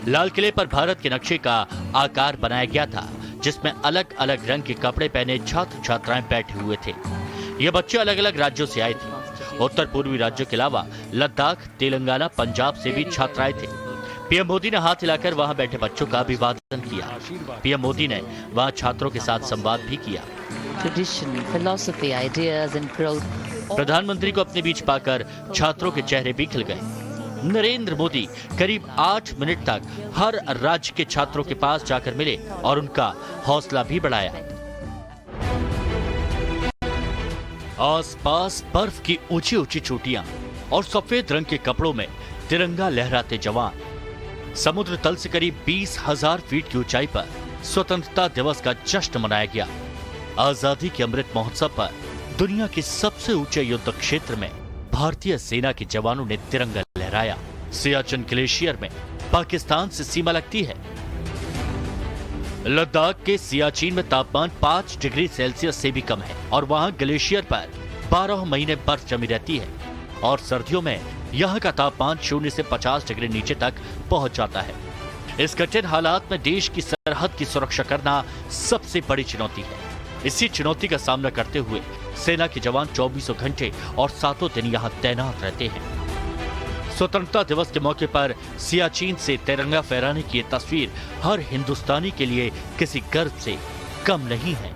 लाल किले पर भारत के नक्शे का आकार बनाया गया था, जिसमें अलग अलग रंग के कपड़े पहने छात्र छात्राएं बैठे हुए थे। ये बच्चे अलग अलग राज्यों से आए थे। उत्तर पूर्वी राज्यों के अलावा लद्दाख, तेलंगाना, पंजाब से भी छात्र आए थे। पीएम मोदी ने हाथ हिलाकर वहां बैठे बच्चों का अभिवादन किया। पीएम मोदी ने वहां छात्रों के साथ संवाद भी किया। प्रधानमंत्री को अपने बीच पाकर छात्रों के चेहरे भी खिल गए। नरेंद्र मोदी करीब 8 मिनट तक हर राज्य के छात्रों के पास जाकर मिले और उनका हौसला भी बढ़ाया। आसपास बर्फ की ऊंची ऊंची चोटियां और सफेद रंग के कपड़ों में तिरंगा लहराते जवान। समुद्र तल से करीब 20,000 फीट की ऊंचाई पर स्वतंत्रता दिवस का जश्न मनाया गया। आजादी के अमृत महोत्सव पर दुनिया के सबसे ऊंचे युद्ध क्षेत्र में भारतीय सेना के जवानों ने तिरंगा लहराया। सियाचिन ग्लेशियर में पाकिस्तान से सीमा लगती है। लद्दाख के सियाचिन में तापमान 5 डिग्री सेल्सियस से भी कम है और वहां ग्लेशियर पर 12 महीने बर्फ जमी रहती है और सर्दियों में यहां का तापमान 0 से 50 डिग्री नीचे तक पहुंच जाता है। इस कठिन हालात में देश की सरहद की सुरक्षा करना सबसे बड़ी चुनौती है। इसी चुनौती का सामना करते हुए सेना के जवान 24 घंटे और 7 दिन यहां तैनात रहते हैं। स्वतंत्रता दिवस के मौके पर सियाचिन से तिरंगा फहराने की ये तस्वीर हर हिंदुस्तानी के लिए किसी गर्व से कम नहीं है।